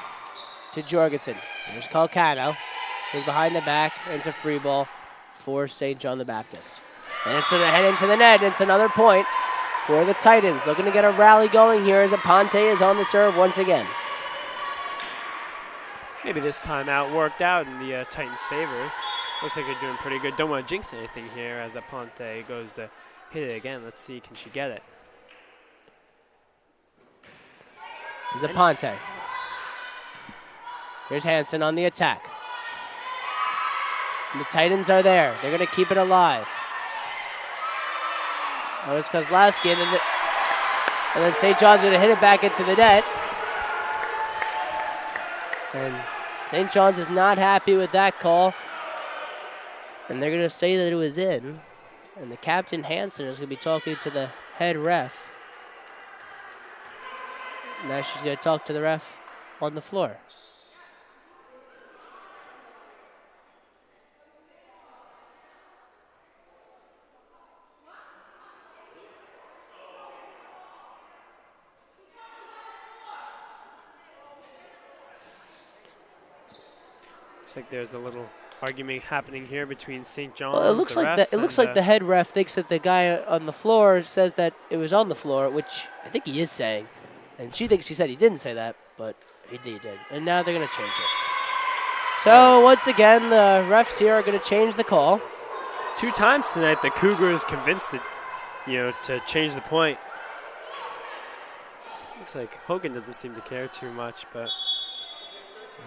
to Jorgensen. Here's Calcano. He's behind the back, and it's a free ball for St. John the Baptist. And it's going to head into the net, and it's another point for the Titans. Looking to get a rally going here as Aponte is on the serve once again. Maybe this timeout worked out in the Titans' favor. Looks like they're doing pretty good. Don't want to jinx anything here as Aponte goes to hit it again. Let's see, can she get it? Here's Aponte. Here's Hansen on the attack. And the Titans are there. They're going to keep it alive. That was Kozlowski, and then St. John's going to hit it back into the net. And St. John's is not happy with that call. And they're going to say that it was in. And the captain, Hansen, is going to be talking to the head ref. Now she's going to talk to the ref on the floor. Looks like there's a little argument happening here between St. John's. Well, it looks like the head ref thinks that the guy on the floor says that it was on the floor, which I think he is saying. And she thinks he said he didn't say that, but he did. And now they're going to change it. So once again, the refs here are going to change the call. It's 2 times tonight the Cougars convinced it, to change the point. Looks like Hogan doesn't seem to care too much, but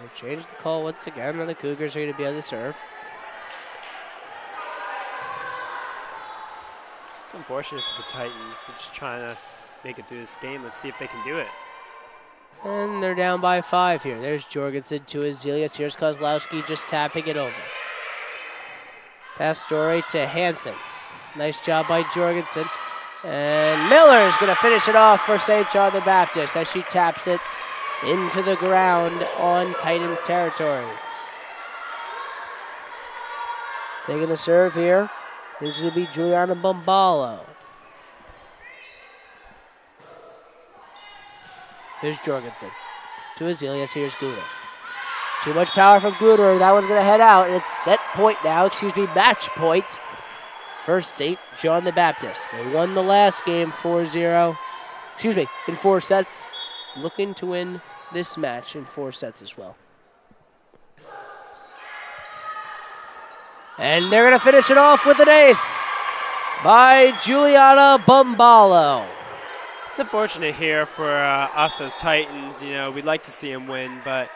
We'll change the call once again, and the Cougars are going to be on the serve. it's unfortunate for the Titans. They're just trying to make it through this game. Let's see if they can do it. And they're down by 5 here. There's Jorgensen to Azelius. Here's Kozlowski just tapping it over. Pastore to Hansen. Nice job by Jorgensen. And Miller is going to finish it off for St. John the Baptist as she taps it into the ground on Titans territory. Taking the serve here is going to be Juliana Bombalo. Here's Jorgensen to Azelius. Here's Guder. Too much power from Guder. That one's going to head out, and it's set point now. Match point for St. John the Baptist. They won the last game 4-0. In 4 sets. Looking to win this match in 4 sets as well. And they're going to finish it off with an ace by Juliana Bombalo. It's unfortunate here for us as Titans. You know, we'd like to see them win, but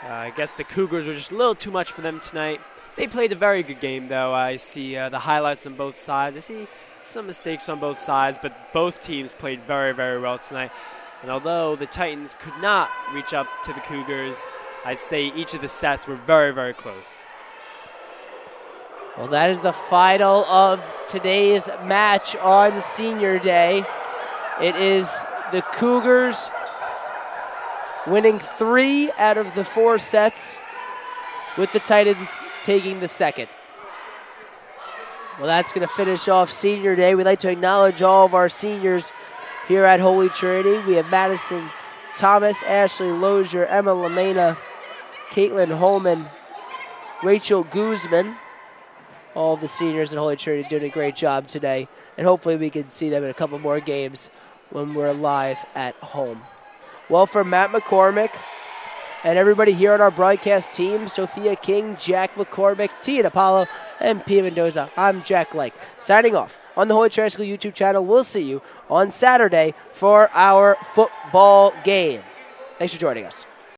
I guess the Cougars were just a little too much for them tonight. They played a very good game, though. I see the highlights on both sides. I see some mistakes on both sides, but both teams played very, very well tonight. And although the Titans could not reach up to the Cougars, I'd say each of the sets were very, very close. Well, that is the final of today's match on Senior Day. It is the Cougars winning 3 out of the 4 sets, with the Titans taking the second. Well, that's going to finish off Senior Day. We'd like to acknowledge all of our seniors here at Holy Trinity. We have Madison Thomas, Ashley Lozier, Emma Lamena, Caitlin Holman, Rachel Guzman. All of the seniors at Holy Trinity doing a great job today, and hopefully we can see them in a couple more games when we're live at home. Well, for Matt McCormick and everybody here on our broadcast team, Sophia King, Jack McCormick, Tia DePaulo, and Pia Mendoza, I'm Jack Lake, signing off on the Holy Trinity School YouTube channel. We'll see you on Saturday for our football game. Thanks for joining us.